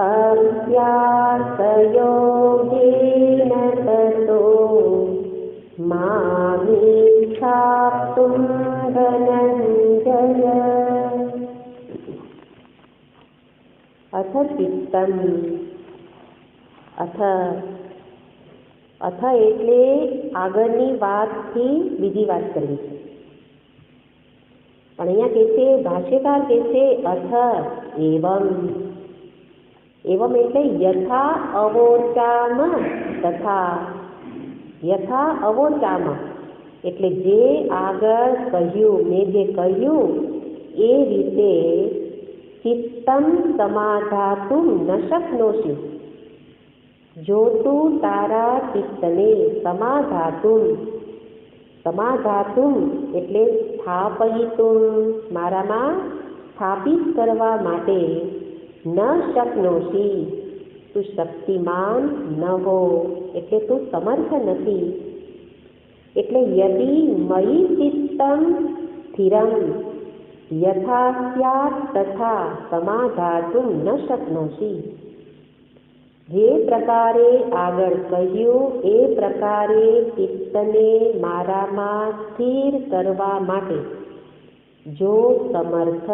અભ્યાસયોગેન તતો મામિચ્છાપ્તું ધનંજય. અથ ચિત્તં, અથ એટલે આગળની વાતથી બીજી વાત કરવી છે. પણ અહીંયા કહે છે, ભાષ્યકાર કહે છે અથ એવમ. એવમ એટલે યથા અવોચામ તથા. યથા અવોચામ એટલે જે આગળ કહ્યું, મેં જે કહ્યું એ રીતે ચિત્તમ સમાધાતુમ ન શક્નોષિ. જો તું તારા ચિત્તને સમાધાતુમ એટલે સ્થાપયિતુમ મારામાં સ્થાપિત કરવા માટે ન શક્નોષિ તું શક્તિમાન ન હો, એટલે તું સમર્થ નથી. એટલે યદિ મયિ ચિત્તમ સ્થિરમ યથા સ્યાત તથા સમાધાતુમ ન શક્નોષિ. જે પ્રકારે આગળ કહ્યું એ પ્રકારે ચિત્તને મારામાં સ્થિર કરવા માટે જો સમર્થ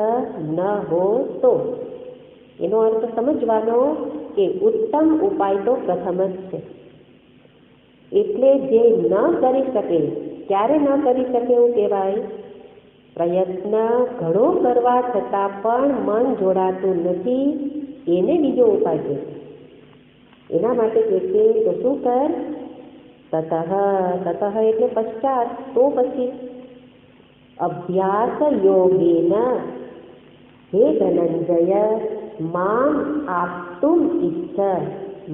ન હો તો. એનો અર્થ સમજવાનો કે ઉત્તમ ઉપાય તો પ્રથમ જ છે. એટલે જે ન કરી શકે, ક્યારે ન કરી શકે એવું કહેવાય? પ્રયત્ન ઘણો કરવા છતાં પણ મન જોડાતું નથી, એને બીજો ઉપાય છે. એના માટે કહે છે તો શું કર? તતઃ એટલે પશ્ચાત, તો પછી અભ્યાસ યોગેન હે ધનંજય મામ આપતુમ ઈચ્છ.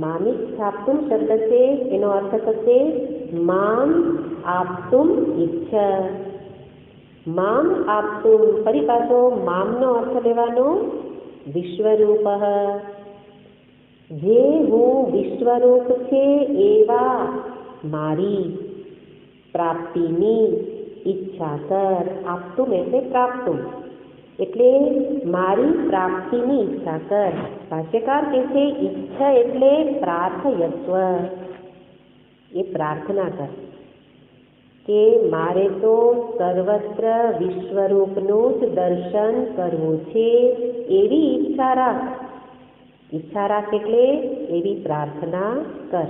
મામિચ્છાપ્તુમ શબ્દ છે, એનો અર્થ થશે મામ આપતુમ ઈચ્છ. મામ આપતુમ, ફરી પાછો મામનો અર્થ લેવાનો વિશ્વરૂપ. જે હું વિશ્વરૂપ છે એવા મારી પ્રાપ્તિની ઈચ્છા કર. આપતુમ એટલે પ્રાપ્તુમ, એટલે મારી પ્રાપ્તિની ઈચ્છા કર. ભાષ્યકાર કહે છે ઈચ્છા એટલે પ્રાર્થયત્વ, એ પ્રાર્થના કર કે મારે તો સર્વત્ર વિશ્વરૂપનું જ દર્શન કરવું છે, એવી ઈચ્છા રાખ. ઈચ્છા રાખ એટલે એવી પ્રાર્થના કર.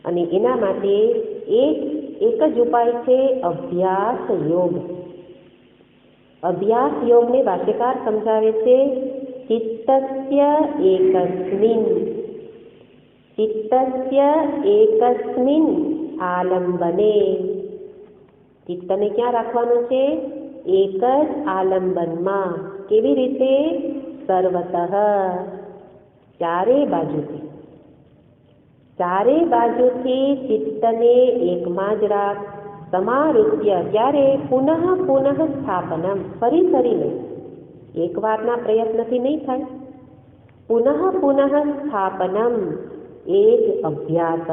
અને એના માટે એક જ ઉપાય છે અભ્યાસ યોગ. અભ્યાસ યોગને ભાષ્યકાર સમજાવે છે ચિત્તસ્ય એકસ્મિન આલંબને. ચિત્તને ક્યાં રાખવાનું છે? એક જ આલંબનમાં. કેવી રીતે? સર્વતઃ, ચારે બાજુથી ચિત્તને એકમાં જ રાખ. સમારુત્ય, ત્યારે પુનઃ સ્થાપનમ, ફરીને એકવારના પ્રયત્નથી નહીં થાય. પુનઃ સ્થાપનમ એ જ અભ્યાસ.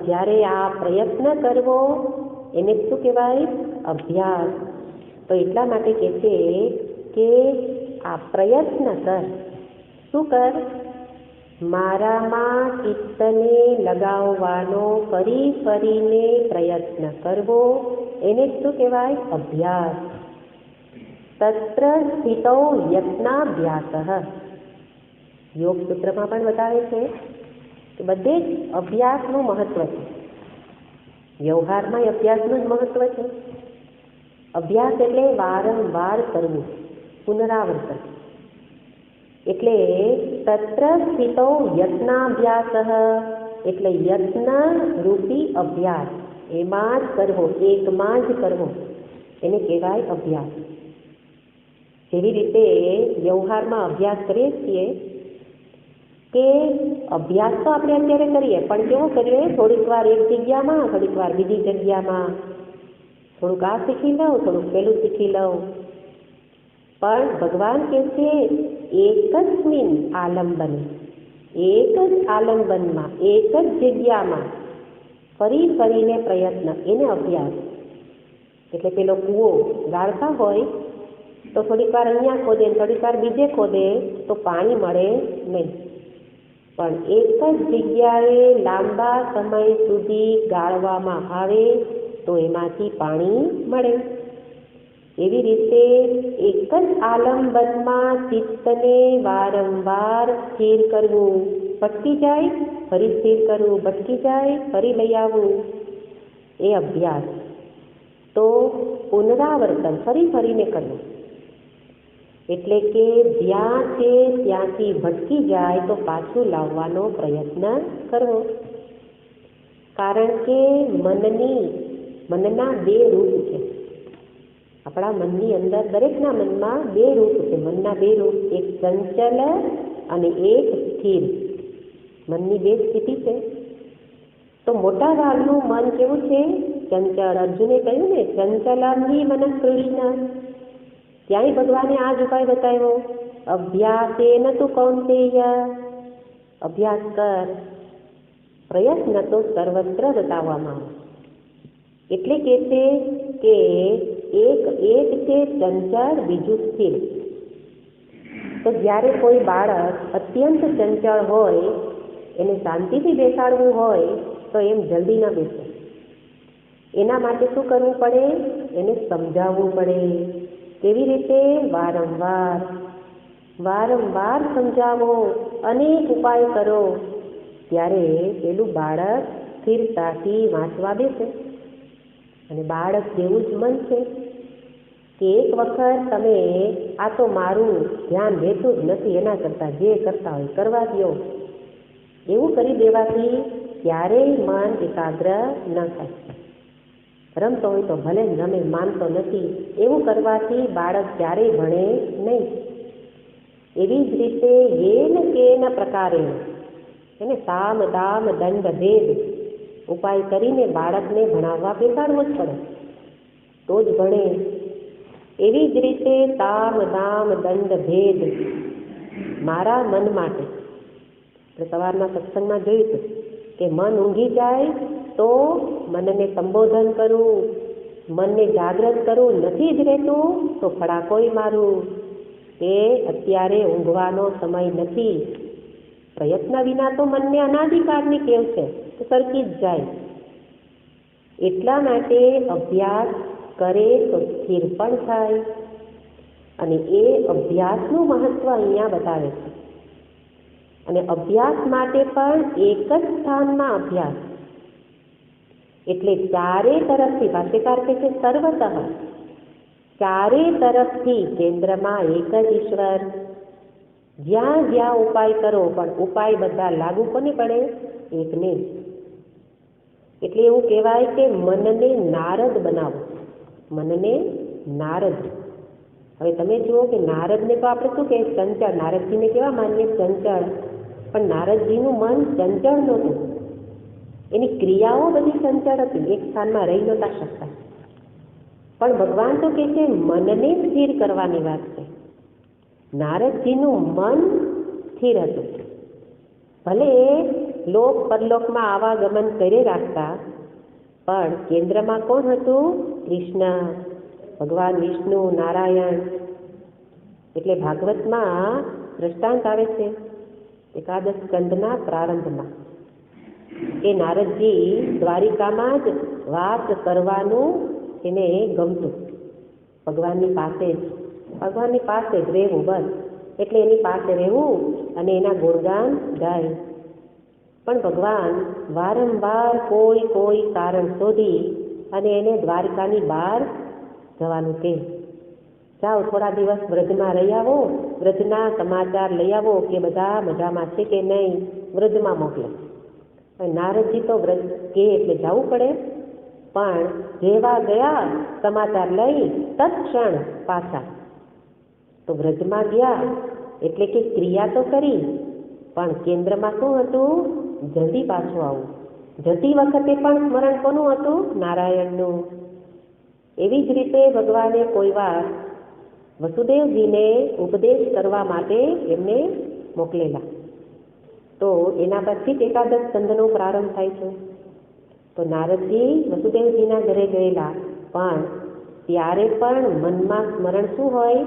જ્યારે આ પ્રયત્ન કરવો એને શું કહેવાય? અભ્યાસ. તો એટલા માટે કહે છે કે આ પ્રયત્ન કર. શું કર? મારામાં ચિત્તને લગાવવાનો ફરીને પ્રયત્ન કરવો એને શું કહેવાય? અભ્યાસ. તત્ર સ્થિતો યત્નાભ્યાસ. યોગ સૂત્રમાં પણ બતાવે છે કે બધે જ અભ્યાસનું મહત્વ છે. વ્યવહારમાં અભ્યાસનું જ મહત્વ છે. અભ્યાસ એટલે વારંવાર કરવું, પુનરાવર્તન. એટલે તત્ર સ્થિતો યત્નાભ્યાસ, એટલે યત્ન રૂપી અભ્યાસ, એમાં જ કરવો, એકમાં જ કરવો, એને કહેવાય અભ્યાસ. જેવી રીતે વ્યવહારમાં અભ્યાસ કરીએ છીએ કે અભ્યાસ તો આપણે અત્યારે કરીએ, પણ કેવો કરીએ? થોડીક વાર એક જગ્યામાં, થોડીક વાર બીજી જગ્યામાં, થોડુંક આ શીખી લઉં, થોડુંક પેલું શીખી લઉં. પણ ભગવાન કહે છે એક જ આલંબન, એક જ આલંબનમાં, એક જ જગ્યામાં ફરી ફરીને પ્રયત્ન, એને અભ્યાસ. એટલે પેલો કૂવો ગાળતા હોય તો થોડીક વાર અહીંયા ખોદે, થોડીક વાર બીજે ખોદે તો પાણી મળે નહીં. પણ એક જ જગ્યાએ લાંબા સમય સુધી ગાળવામાં આવે તો એમાંથી પાણી મળે. એવી રીતે એક જ આલંબનમાં ચિત્તને વારંવાર સ્થિર કરવું, ભટકી જાય ફરી સ્થિર કરવું, ભટકી જાય ફરી લઈ આવવું, એ અભ્યાસ. તો પુનરાવર્તન ફરી ફરીને કરવું. એટલે કે જ્યાં છે ત્યાંથી ભટકી જાય તો પાછું લાવવાનો પ્રયત્ન કરવો. કારણ કે મનના બે રૂપ છે. આપણા મનની અંદર, દરેકના મનમાં બે રૂપ છે. મનના બે રૂપ, એક ચંચલ અને એક સ્થિર. મનની બે સ્થિતિ છે. તો મોટા ભાગનું મન કેવું છે? ચંચળ. અર્જુને કહ્યું ને, ચંચલમહી મન કૃષ્ણ. ત્યાંય ભગવાને આ જ ઉપાય બતાવ્યો, અભ્યાસેન તુ કૌંતેય, અભ્યાસ કર. પ્રયત્ન તો સર્વત્ર બતાવવામાં આવે. એટલે કે છે કે એક છે ચંચળ, બીજું સ્થિર. તો જ્યારે કોઈ બાળક અત્યંત ચંચળ હોય, એને શાંતિથી બેસાડવું હોય તો એમ જલ્દી ન બેસે. એના માટે શું કરવું પડે? એને સમજાવવું પડે. કેવી રીતે? વારંવાર સમજાવો, અનેક ઉપાય કરો, ત્યારે પેલું બાળક સ્થિરતાથી વાંચવા બેસે. અને બાળક જેવું જ મન છે કે એક વખત તમે આ તો મારું ધ્યાન રહેતું જ નથી, એના કરતાં જે કરતા હોય કરવા દો, એવું કરી દેવાથી ક્યારેય મન એકાગ્ર ન થાય. રમતો હોય તો ભલે જ રમે, માનતો નથી, એવું કરવાથી બાળક ક્યારેય ભણે નહીં. એવી જ રીતે યેન કેન પ્રકારે, એને સામ દામ દંડ ભેદ ઉપાય કરીને બાળકને ભણાવવા બેસાડવો જ પડે, તો જ ભણે. એવી જ રીતે તામ દામ દંડ ભેદ મારા મન માટે. આપણે સવારના સત્સંગમાં જોયું કે મન ઊંઘી જાય તો મનને સંબોધન કરું, મનને જાગૃત કરું, નથી જ રહેતું તો ફડાકોય મારું કે અત્યારે ઊંઘવાનો સમય નથી. પ્રયત્ન વિના તો મનને અનાદિકાળની ટેવ છે તો સરકી જ જાય. એટલા માટે અભ્યાસ કરે તો સ્થિર પણ થાય. અને એ અભ્યાસનું મહત્વ અહીંયા બતાવે છે. અને અભ્યાસ માટે પણ એક જ સ્થાનમાં અભ્યાસ, એટલે ચારે તરફથી, ભાષ્યકાર કહે છે સર્વતઃ, ચારે તરફથી કેન્દ્રમાં એક જ ઈશ્વર. જ્યાં જ્યાં ઉપાય કરો, પણ ઉપાય બધા લાગુ કોને પડે? એકને જ. એટલે એવું કહેવાય કે મનને નારદ બનાવો, મનને નારદ. હવે તમે જુઓ કે નારદને તો આપણે શું કહીએ? ચંચળ. નારદજીને કેવા માનીએ? ચંચળ. પણ નારદજીનું મન ચંચળ નહોતું, એની ક્રિયાઓ બધી ચંચળ હતી, એક સ્થાનમાં રહી નહોતા શકતા. પણ ભગવાન તો કહે છે મનને સ્થિર કરવાની વાત છે. નારદજીનું મન સ્થિર હતું. ભલે લોક પરલોકમાં આવાગમન કરી રાખતા, પણ કેન્દ્રમાં કોણ હતું? કૃષ્ણ, ભગવાન વિષ્ણુ, નારાયણ. એટલે ભાગવતમાં દ્રષ્ટાંત આવે છે એકાદશ સ્કંદના પ્રારંભમાં કે નારદજી દ્વારિકામાં જ વાત કરવાનું એને ગમતું, ભગવાનની પાસે જ રહેવું, બસ. એટલે એની પાસે રહેવું અને એના ગુણગાન ગાય. પણ ભગવાન વારંવાર કોઈ કારણ શોધી અને એને દ્વારકાની બહાર જવાનું કહે. જાઓ, થોડા દિવસ વ્રજમાં રહી આવો, વ્રજના સમાચાર લઈ આવો કે બધા મજામાં છે કે નહીં, વ્રજમાં મોકલે. નારદજી તો વ્રજ કે એટલે જવું પડે, પણ જેવા ગયા સમાચાર લઈ તત્ક્ષણ પાછા. તો વ્રજમાં ગયા એટલે કે ક્રિયા તો કરી, પણ કેન્દ્રમાં શું હતું? જલ્દી પાછું આવું. જતી વખતે પણ સ્મરણ કોનું હતું? નારાયણનું. એવી જ રીતે ભગવાને કોઈ વાર વસુદેવજીને ઉપદેશ કરવા માટે એમને મોકલેલા. તો એના પછી જ એકાદશ સ્કંદનો પ્રારંભ થાય છે. તો નારદજી વસુદેવજીના ઘરે ગયેલા, પણ ત્યારે પણ મનમાં સ્મરણ શું હોય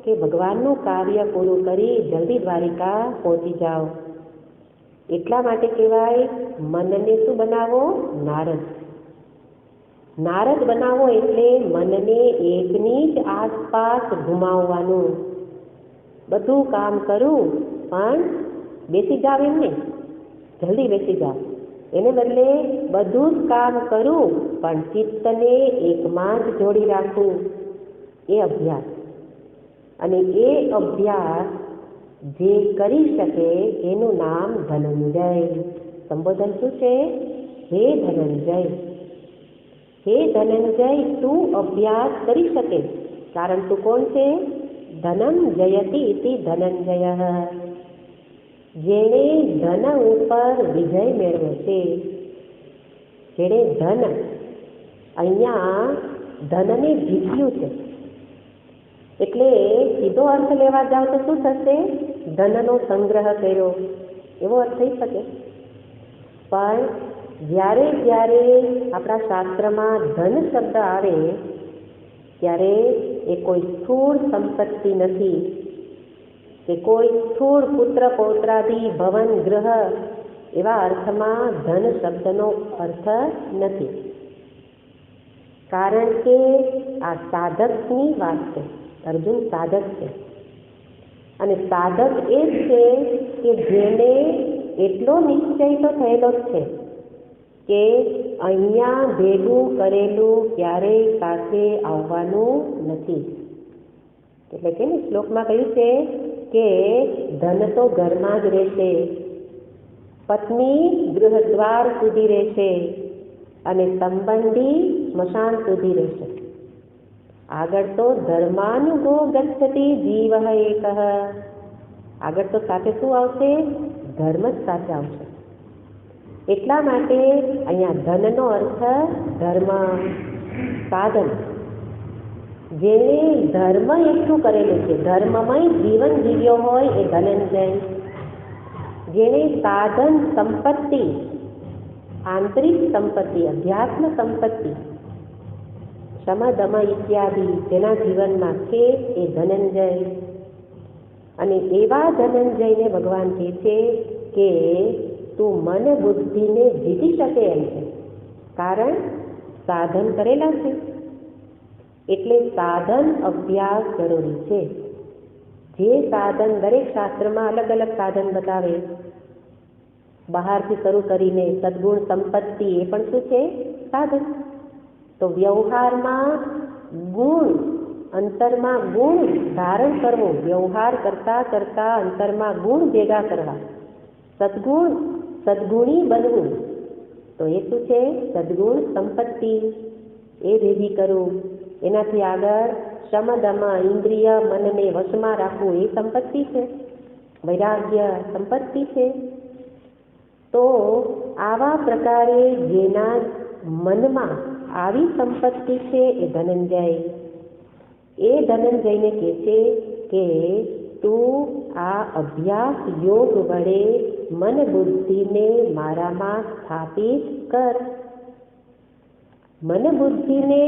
કે ભગવાનનું કાર્ય પૂરું કરી જલ્દી દ્વારિકા પહોંચી જાઓ. એટલા માટે કહેવાય મનને શું બનાવો? નારદ. નારદ બનાવો એટલે મનને એકની જ આસપાસ ઘુમાવવાનું. બધું કામ કરું પણ બેસી જાવ એમ નહીં, જલ્દી બેસી જાવ. એને બદલે બધું જ કામ કરું પણ ચિત્તને એકમાં જ જોડી રાખવું. એ અભ્યાસ. અને એ અભ્યાસ જે કરી શકે એનું નામ ધનંજય. સંબોધન શું છે? હે ધનંજય. હે ધનંજય, તું અભ્યાસ કરી શકે, કારણ તું કોણ છે? ધનમ જયતિ ઇતિ ધનંજય. જેણે ધન ઉપર વિજય મેળવ્યો છે. જેણે ધન, અહીંયા ધનને જીત્યું છે. એટલે સીધો અર્થ લેવા જાવ તો શું થશે? ધનનો સંગ્રહ કર્યો, એવો અર્થ થઈ શકે. પણ જ્યારે આપણા શાસ્ત્રમાં ધન શબ્દ આવે ત્યારે એ કોઈ સ્થૂળ સંપત્તિ નથી, કે કોઈ સ્થૂળ પુત્ર પૌત્રાદિ ભવન ગ્રહ એવા અર્થમાં ધન શબ્દનો અર્થ નથી. કારણ કે આ સાધકની વાત છે. અર્જુન સાધક છે, અને સાધક એ જ છે કે જેને એટલો નિશ્ચય તો થયેલો જ છે કે અહીંયા ભેગું કરેલું ક્યારેય સાથે આવવાનું નથી. એટલે કે શ્લોકમાં કહ્યું છે કે ધન તો ઘરમાં જ રહેશે, પત્ની ગૃહદ્વાર સુધી રહેશે, અને સંબંધી સ્મશાન સુધી રહેશે. આગળ તો ધર્માનુગો ગચ્છતિ જીવ એક. આગળ તો સાથે શું આવશે? ધર્મ જ સાથે આવશે. એટલા માટે અહીંયા ધનનો અર્થ ધર્મ, સાધન. જેને ધર્મ એટલું કરેલું છે, ધર્મમય જીવન જીવ્યો હોય એ ધનંજય. જેને સાધન સંપત્તિ, આંતરિક સંપત્તિ, અધ્યાત્મ સંપત્તિ, શમ દમ ઇત્યાદિ જેના જીવનમાં છે એ ધનંજય. અને એવા ધનંજયને ભગવાન કહે છે કે તું મન બુદ્ધિને જીતી શકે એમ છે, કારણ સાધન કરેલા છે. એટલે સાધન અભ્યાસ જરૂરી છે. જે સાધન દરેક શાસ્ત્રમાં અલગ અલગ સાધન બતાવે, બહારથી શરૂ કરીને સદ્ગુણ સંપત્તિ, એ પણ શું છે? સાધન. તો વ્યવહારમાં ગુણ, અંતરમાં ગુણ ધારણ કરવો, વ્યવહાર કરતા કરતા અંતરમાં ગુણ ભેગા કરવા, સદ્ગુણ, સદ્ગુણી બનવું. તો એ શું છે? સદ્ગુણ સંપત્તિ. એ ભેગી કરવું. એનાથી આગળ શમ દમ, ઇન્દ્રિય મનને વશમાં રાખવું, એ સંપત્તિ છે. વૈરાગ્ય સંપત્તિ છે. તો આવા પ્રકારે જેના મનમાં આવી સંપત્તિ છે એ ધનંજય. એ ધનંજયને કહે છે કે તું આ અભ્યાસ યોગ વડે મન બુદ્ધિને મારામાં સ્થાપિત કર. મન બુદ્ધિને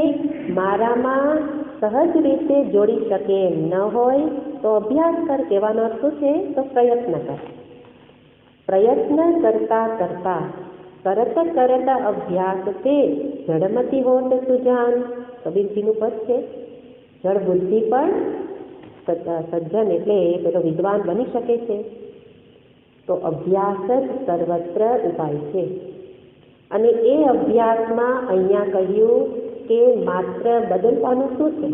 મારામાં સહજ રીતે જોડી શકે એમ ન હોય તો અભ્યાસ કર. કહેવાનો અર્થ શું છે? તો પ્રયત્ન કર. પ્રયત્ન કરતા કરતા કરત કરત અભ્યાસ તે જડમતી હોત સુજાન. કબીરજીનું પદ છે. જળ બુદ્ધિ પણ સજ્જન એટલે પેલો વિદ્વાન બની શકે છે. તો અભ્યાસ જ સર્વત્ર ઉપાય છે. અને એ અભ્યાસમાં અહીંયા કહ્યું કે માત્ર બદલવાનું શું છે?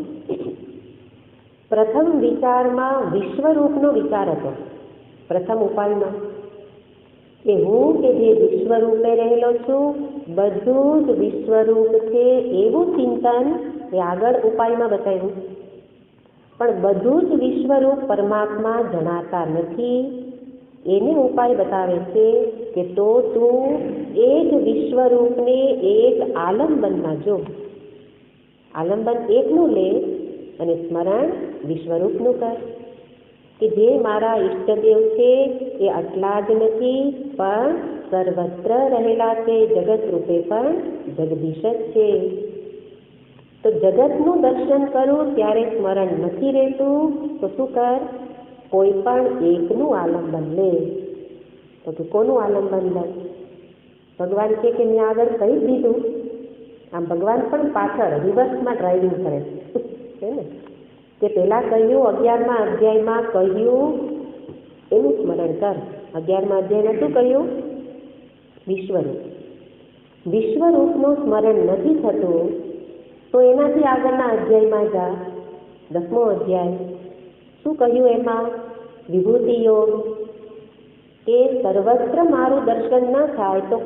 પ્રથમ વિચારમાં વિશ્વરૂપનો વિચાર હતો. પ્રથમ ઉપાયમાં કે હું કે જે વિશ્વરૂપે રહેલો છું, બધું જ વિશ્વરૂપ છે એવું ચિંતન એ આગળ ઉપાયમાં બતાવ્યું. પણ બધું જ વિશ્વરૂપ પરમાત્મા જણાતા નથી. એને ઉપાય બતાવે છે કે તો તું એ જ વિશ્વરૂપને એક આલંબનમાં જો. આલંબન એકનું લે અને સ્મરણ વિશ્વરૂપનું કર કે જે મારા ઈષ્ટદેવ છે એ આટલા જ નથી પણ સર્વત્ર રહેલા છે. જગત રૂપે પણ જગદીશ જ છે. તો જગતનું દર્શન કરું ત્યારે સ્મરણ નથી રહેતું તો શું કર? કોઈ પણ એકનું આલંબન લે. તો તું કોનું આલંબન લે? ભગવાન કે મેં આગળ કહી દીધું. આમ ભગવાન પણ પાછળ રિવર્સમાં ડ્રાઇવિંગ કરે છે ને, કે પહેલાં કહ્યું 11મા અધ્યાયમાં કહ્યું એનું સ્મરણ કર. 11મા અધ્યાયમાં શું કહ્યું? વિશ્વરૂપ. વિશ્વરૂપનું સ્મરણ નથી થતું તો એનાથી આગળના અધ્યાયમાં જા. 10મો અધ્યાય શું કહ્યું એમાં? વિભૂતિ યોગ. કે સર્વત્ર મારું દર્શન ન થાય તો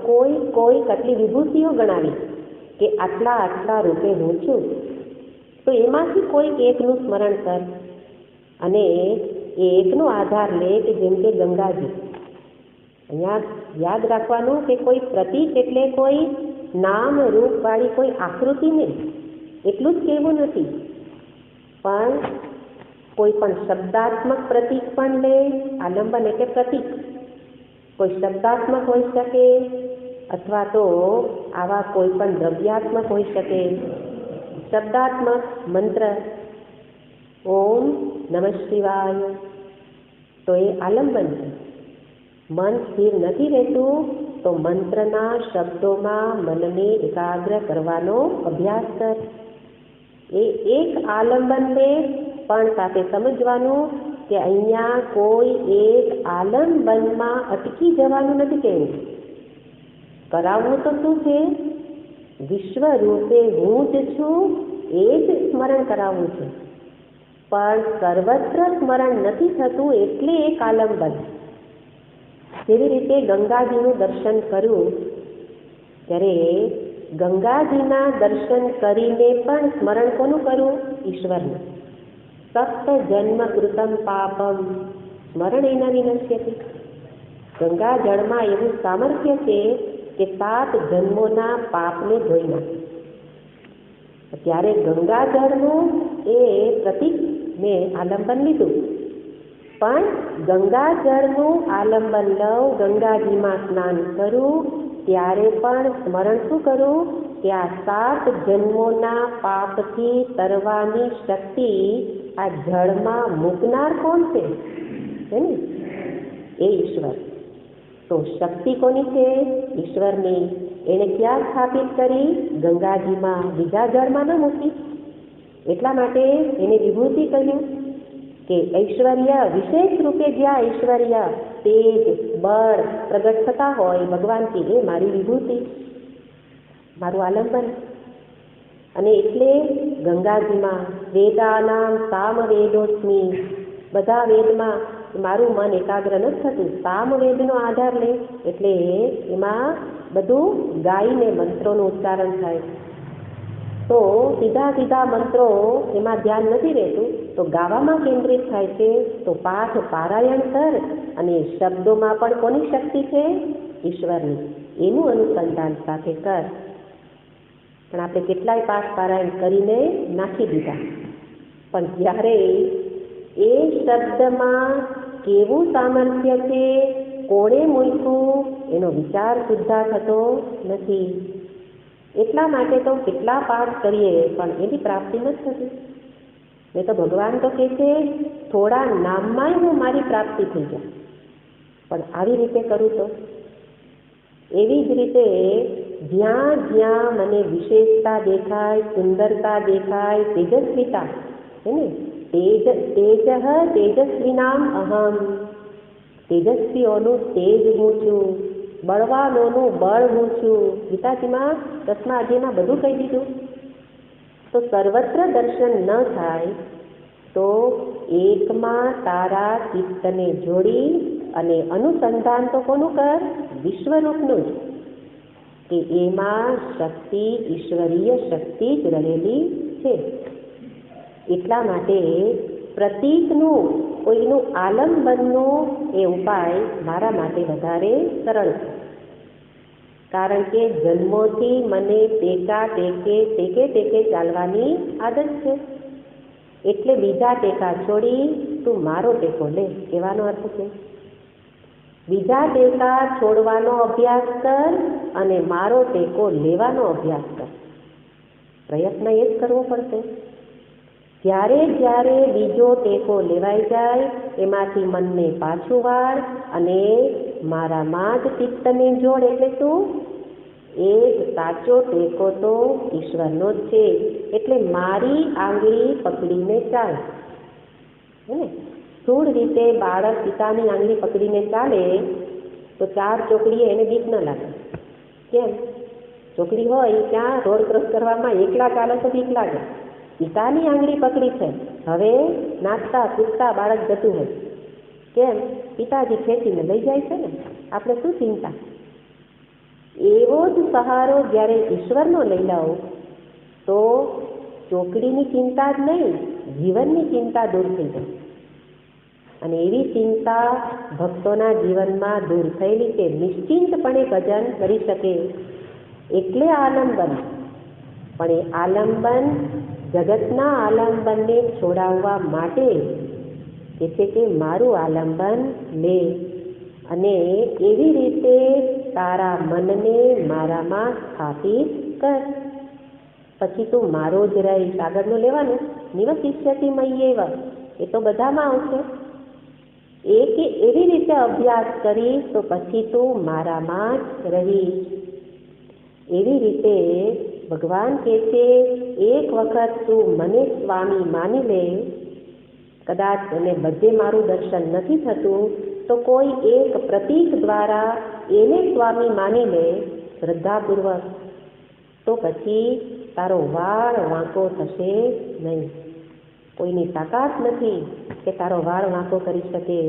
કોઈ કેટલી વિભૂતિઓ ગણાવી કે આટલા આટલા રૂપે હું છું. તો એમાંથી કોઈક એકનું સ્મરણ કર અને એ એકનો આધાર લે કે જેમ કે ગંગાજી. અહીંયા યાદ રાખવાનું કે કોઈ પ્રતીક એટલે કોઈ નામ રૂપવાળી કોઈ આકૃતિ નહીં, એટલું જ કહેવું નથી. પણ કોઈ પણ શબ્દાત્મક પ્રતીક પણ લે. આલંબન એટલે પ્રતીક. કોઈ શબ્દાત્મક હોઈ શકે અથવા તો આવા કોઈ પણ દ્રવ્યાત્મક હોઈ શકે. શબ્દાત્મક મંત્ર ઓમ નમઃ શિવાય, તો એ આલંબન છે. મન સ્થિર નથી રહેતું તો મંત્રના શબ્દોમાં મનને એકાગ્ર કરવાનો અભ્યાસ કર. એ એક આલંબન લે પણ સાથે સમજવાનું કે અહીંયા કોઈ એક આલંબનમાં અટકી જવાનું નથી. કેવું કરાવવું તો શું છે? વિશ્વરૂપે હું જ છું એ જ સ્મરણ કરાવવું છે. પણ સર્વત્ર સ્મરણ નથી થતું એટલે એક આલંબન. જેવી રીતે ગંગાજીનું દર્શન કરું ત્યારે ગંગાજીના દર્શન કરીને પણ સ્મરણ કોનું કરું? ઈશ્વરનું. સપ્ત જન્મ કૃતમ પાપમ સ્મરણ એના વિનશ્યતિ. ગંગા જળમાં એવું સામર્થ્ય છે કે 7 જન્મોના પાપને ધોઈ નાખે. ત્યારે ગંગાજળનું એ પ્રતીક મેં આલંબન લીધું. પણ ગંગાજળનું આલંબન લઉં, ગંગાજીમાં સ્નાન કરું ત્યારે પણ સ્મરણ શું કરું કે આ 7 જન્મોના પાપથી તરવાની શક્તિ આ જળમાં મૂકનાર કોણ છે? ને એ ઈશ્વર. તો શક્તિ કોની છે? ઈશ્વરની. એણે ક્યાં સ્થાપિત કરી? ગંગાજીમાં. બીજા જળમાં ન મૂકી. એટલા માટે એને વિભૂતિ કહ્યું કે ઐશ્વર્ય વિશેષ રૂપે જ્યાં ઐશ્વર્ય તેજ બળ પ્રગટ થતા હોય ભગવાનથી, એ મારી વિભૂતિ, મારું આલંબન. અને એટલે ગંગાજીમાં વેદાનામ સામવેદોસ્મિ, બધા વેદમાં મારું મન એકાગ્ર નથી થતું. સામવેદનો આધાર લે એટલે એમાં બધું ગાઈને મંત્રોનું ઉચ્ચારણ થાય. તો સીધા મંત્રો એમાં ધ્યાન નથી રહેતું, તો ગાવામાં કેન્દ્રિત થાય છે. તો પાઠ પારાયણ કર અને શબ્દોમાં પણ કોની શક્તિ છે? ઈશ્વરની. એનું અનુસંધાન સાથે કર. પણ આપણે કેટલાય પાઠ પારાયણ કરીને નાખી દીધા, પણ જ્યારે એ શબ્દમાં કેવું સામર્થ્ય છે, કોણે મૂક્યું, એનો વિચાર સુદ્ધા થતો નથી. એટલા માટે તો કેટલા પાઠ કરીએ પણ એની પ્રાપ્તિ નથી થતી. નહીં તો ભગવાન તો કહે છે થોડા નામમાં હું મારી પ્રાપ્તિ થઈ જાય. પણ આવી રીતે કરું તો એવી જ રીતે જ્યાં જ્યાં મને વિશેષતા દેખાય, સુંદરતા દેખાય, તેજસ્વીતા છે ને, તેજસ્વીનામ અહમ, તેજસ્વીઓનું તેજ હું છું, બળવાનોનું બળ હું છું. ગીતાજીમાં 10મા અધ્યાયમાં બધું કહી દીધું. તો સર્વત્ર દર્શન ન થાય તો એકમાં તારા ચિત્તને જોડી અને અનુસંધાન તો કોનું કર? વિશ્વરૂપનું જ, કે એમાં શક્તિ, ઈશ્વરીય શક્તિ જ રહેલી છે. એટલા માટે પ્રતીકનું, કોઈનું આલંબનનો એ ઉપાય મારા માટે વધારે સરળ છે. કારણ કે જન્મોથી મને ટેકે ચાલવાની આદત છે. એટલે બીજા ટેકા છોડી તું મારો ટેકો લે, કહેવાનો અર્થ છે બીજા ટેકા છોડવાનો અભ્યાસ કર અને મારો ટેકો લેવાનો અભ્યાસ કર. પ્રયત્ન એ જ કરવો પડશે. જ્યારે જ્યારે બીજો ટેકો લેવાઈ જાય એમાંથી મનને પાછું વાળ અને મારામાં જ ચિત્તને જોડ. એટલે શું? એ જ સાચો ટેકો તો ઈશ્વરનો જ છે. એટલે મારી આંગળી પકડીને ચાલ. હે, સ્થૂળ રીતે બાળક પિતાની આંગળી પકડીને ચાલે તો 4 ચોકડીએ એને બીક ન લાગે. કેમ? ચોકડી હોય ત્યાં રોડ ક્રોસ કરવામાં એકલા ચાલે તો બીક લાગે. પિતાની આંગળી પકડી છે, હવે નાચતા કૂદતા બાળક જતું હોય. કેમ? પિતાજી ખેંચીને લઈ જાય છે ને, આપણે શું ચિંતા? એવો જ સહારો જ્યારે ઈશ્વરનો લઈ લાવો તો ચોકડીની ચિંતા જ નહીં, જીવનની ચિંતા દૂર થઈ જાય. અને એવી ચિંતા ભક્તોના જીવનમાં દૂર થયેલી છે. નિશ્ચિંતપણે ભજન કરી શકે એટલે આલંબન. પણ એ આલંબન જગતના આલંબનને છોડાવવા માટે કે છે કે મારું આલંબન લે અને એવી રીતે તારા મનને મારામાં સ્થાપિત કર. પછી તું મારો જ રહીશ. આગળનું લેવાનું નિવસિષ્યતિ મય્યેવ, એ તો બધામાં આવશે. એ કે એવી રીતે અભ્યાસ કરીશ તો પછી તું મારામાં જ રહીશ. એવી રીતે ભગવાન કહે છે, એક વખત તું મને સ્વામી માની લે. કદાચ અને બધે મારું દર્શન નથી થતું તો કોઈ એક પ્રતીક દ્વારા એને સ્વામી માની લે શ્રદ્ધાપૂર્વક, તો પછી તારો વાળ વાંકો થશે નહીં. કોઈની તાકાત નથી કે તારો વાળ વાંકો કરી શકે,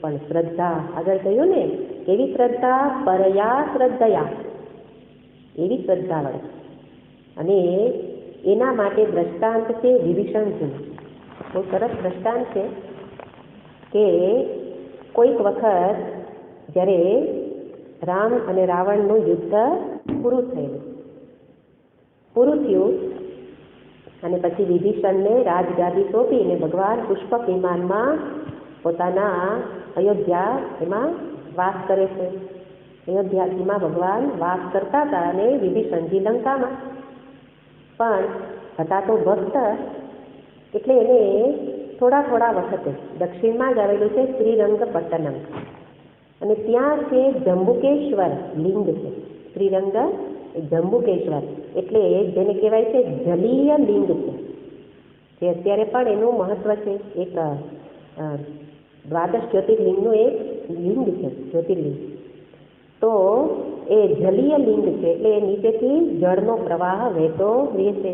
પણ શ્રદ્ધા, આગળ કહ્યું ને, કેવી શ્રદ્ધા? પરયા શ્રદ્ધયા, એવી શ્રદ્ધા વડે. અને એના માટે દ્રષ્ટાંત છે વિભીષણજીનું. બહુ સરસ દ્રષ્ટાંત છે કે કોઈક વખત જ્યારે રામ અને રાવણનું યુદ્ધ પૂરું થયું અને પછી વિભીષણને રાજગાદી સોંપીને ભગવાન પુષ્પક વિમાનમાં પોતાના અયોધ્યા એમાં વાસ કરે છે. અયોધ્યાજીમાં ભગવાન વાસ કરતા હતા અને વિભીષણજી લંકામાં. પણ હતા તો ભક્ત, એટલે એને થોડા વખતે દક્ષિણમાં જ આવેલું છે શ્રીરંગપટ્ટનમ, અને ત્યાં છે જંબુકેશ્વર લિંગ છે. શ્રીરંગ જંબુકેશ્વર એટલે જેને કહેવાય છે જલીય લિંગ છે, જે અત્યારે પણ એનું મહત્વ છે. એક 12 જ્યોતિર્લિંગનું એક લિંગ છે, જ્યોતિર્લિંગ. તો એ જલીય લિંગ છે, એટલે એ નીચેથી જળનો પ્રવાહ વહેતો રહેશે.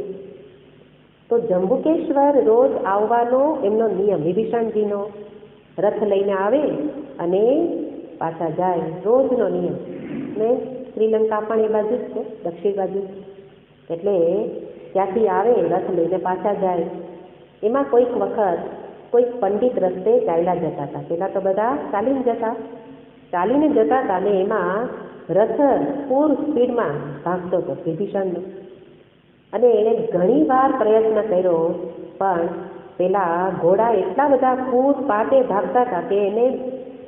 તો જંબુકેશ્વર રોજ આવવાનો એમનો નિયમ, વિભીષણજીનો રથ લઈને આવે અને પાછા જાય, રોજનો નિયમ. ને શ્રીલંકા પણ એ બાજુ જ છે, દક્ષિણ બાજુ. એટલે ત્યાંથી આવે, રથ લઈને પાછા જાય. એમાં કોઈક વખત કોઈક પંડિત રસ્તે ચાલ્યા જતા હતા. પહેલાં તો બધા ચાલીને જતા હતા ને એમાં રથ પૂર સ્પીડમાં ભાગતો હતો વિભીષણનો. અને એણે ઘણી વાર પ્રયત્ન કર્યો, પણ પેલા ઘોડા એટલા બધા પૂર પાટે ભાગતા હતા કે એને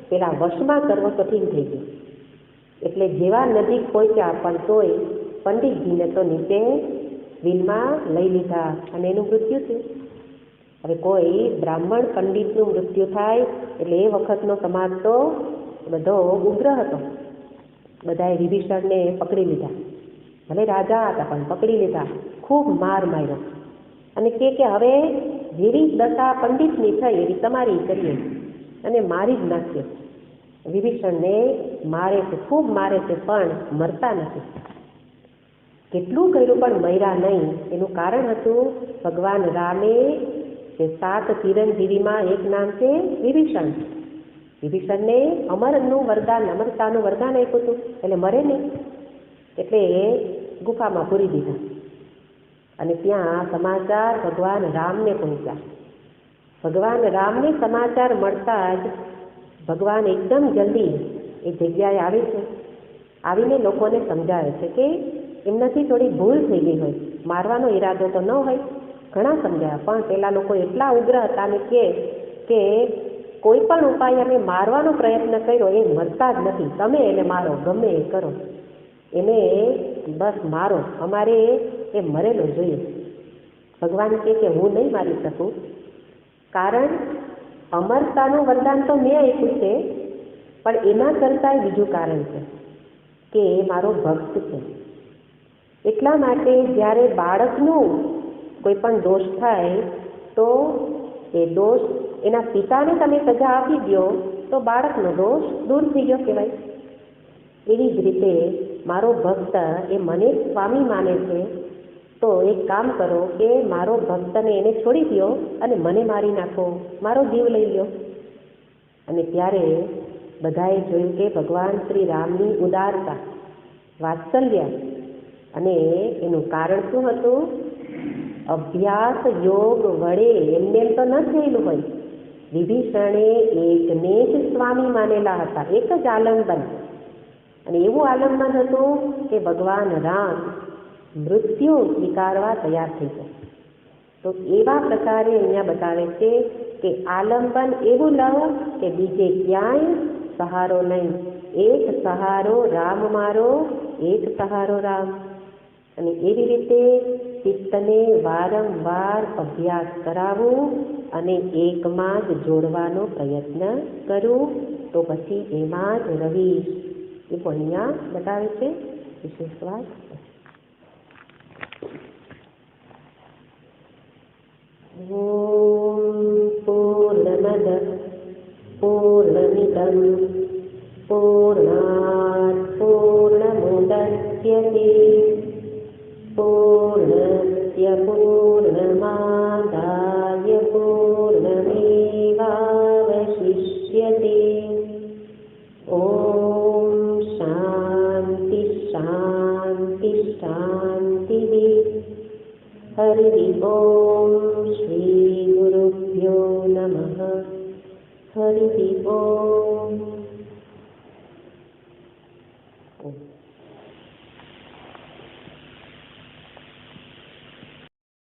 પેલા વશમાં કરવો કઠિન થઈ ગયું. એટલે જેવા નજીક પહોંચ્યા પણ તોય પંડિતજીને તો નીચે વિલમાં લઈ લીધા અને એનું મૃત્યુ થયું. હવે કોઈ બ્રાહ્મણ પંડિતનું મૃત્યુ થાય એટલે એ વખતનો સમાજ તો બધો ઉગ્ર હતો. બધાએ વિભીષણને પકડી લીધા, ભલે રાજા હતા પણ પકડી લીધા, ખૂબ માર માર્યો અને કે હવે જેવી દશા પંડિતની થઈ એવી તમારી કરીએ અને મારી જ નાખ્યો. વિભીષણને મારે છે, ખૂબ મારે છે, પણ મરતા નથી. કેટલું કર્યું પણ મર્યા નહીં. એનું કારણ હતું ભગવાન રામે જે 7 ચિરંજીવીમાં એક નામ છે વિભીષણ. વિભીષણને અમરનું વરદાન, અમરતાનું વરદાન આપ્યું હતું, એટલે મરે નહીં. એટલે એ ગુફામાં પૂરી દીધા. અને ત્યાં સમાચાર ભગવાન રામને પહોંચ્યા. ભગવાન રામને સમાચાર મળતા જ ભગવાન એકદમ જલ્દી એ જગ્યાએ આવે છે. આવીને લોકોને સમજાવે છે કે એમનાથી થોડી ભૂલ થઈ ગઈ હોય, મારવાનો ઈરાદો તો ન હોય. ઘણા સમજાયા, પણ પેલા લોકો એટલા ઉગ્ર હતા ને કે કોઈ પણ ઉપાય અમે મારવાનો પ્રયત્ન કર્યો એ મરતા જ નથી. તમે એને મારો, ગમે એ કરો, એને બસ મારો, અમારે એ મરેલો જોઈએ. ભગવાન કહે કે હું નહીં મારી શકું, કારણ અમરતાનું વરદાન તો મેં આપ્યું છે, પણ એના કરતાં બીજું કારણ છે કે એ મારો ભક્ત છે. એટલા માટે જ્યારે બાળકનું કોઈ પણ દોષ થાય તો એ દોષ એના પિતાને તમે સજા આપી દો તો બાળકનો દોષ દૂર થઈ ગયો કહેવાય. એવી જ રીતે મારો ભક્ત એ મને સ્વામી માને છે, તો એક કામ કરો કે મારો ભક્તને એને છોડી દો અને મને મારી નાખો, મારો જીવ લઈ લો. અને ત્યારે બધાએ જોયું કે ભગવાન શ્રી રામની ઉદારતા, વાત્સલ્ય, અને એનું કારણ શું હતું? અભ્યાસ યોગ વડે એમને તો ન થયેલું હોય. વિભીષણે એકને જ સ્વામી માનેલા હતા, એક જ આલંબન. અને એવું આલંબન હતું કે ભગવાન રામ મૃત્યુ સ્વીકારવા તૈયાર થઈ ગયા. તો એવા પ્રકારે અહીંયા બતાવે છે કે આલંબન એવું લવ કે બીજે ક્યાંય સહારો નહીં. એક સહારો રામ મારો, એક સહારો રામ. અને એવી રીતે ચિત્તને વારંવાર અભ્યાસ કરાવવું અને એકમાં જ જોડવાનો પ્રયત્ન કરું, તો પછી એમાં જ રહીશ. એ અહીંયા બતાવે છે વિશેષ વાત. પૂર્ણમદ પૂર્ણમિદં પૂર્ણાત પૂર્ણમુદચ્યતે પૂર્ણસ્ય પૂર્ણમાદાય પૂર્ણમેવાવશિષ્યતે. ઓમ શાંતિ શાંતિ શાંતિ. હરિ ઓમ.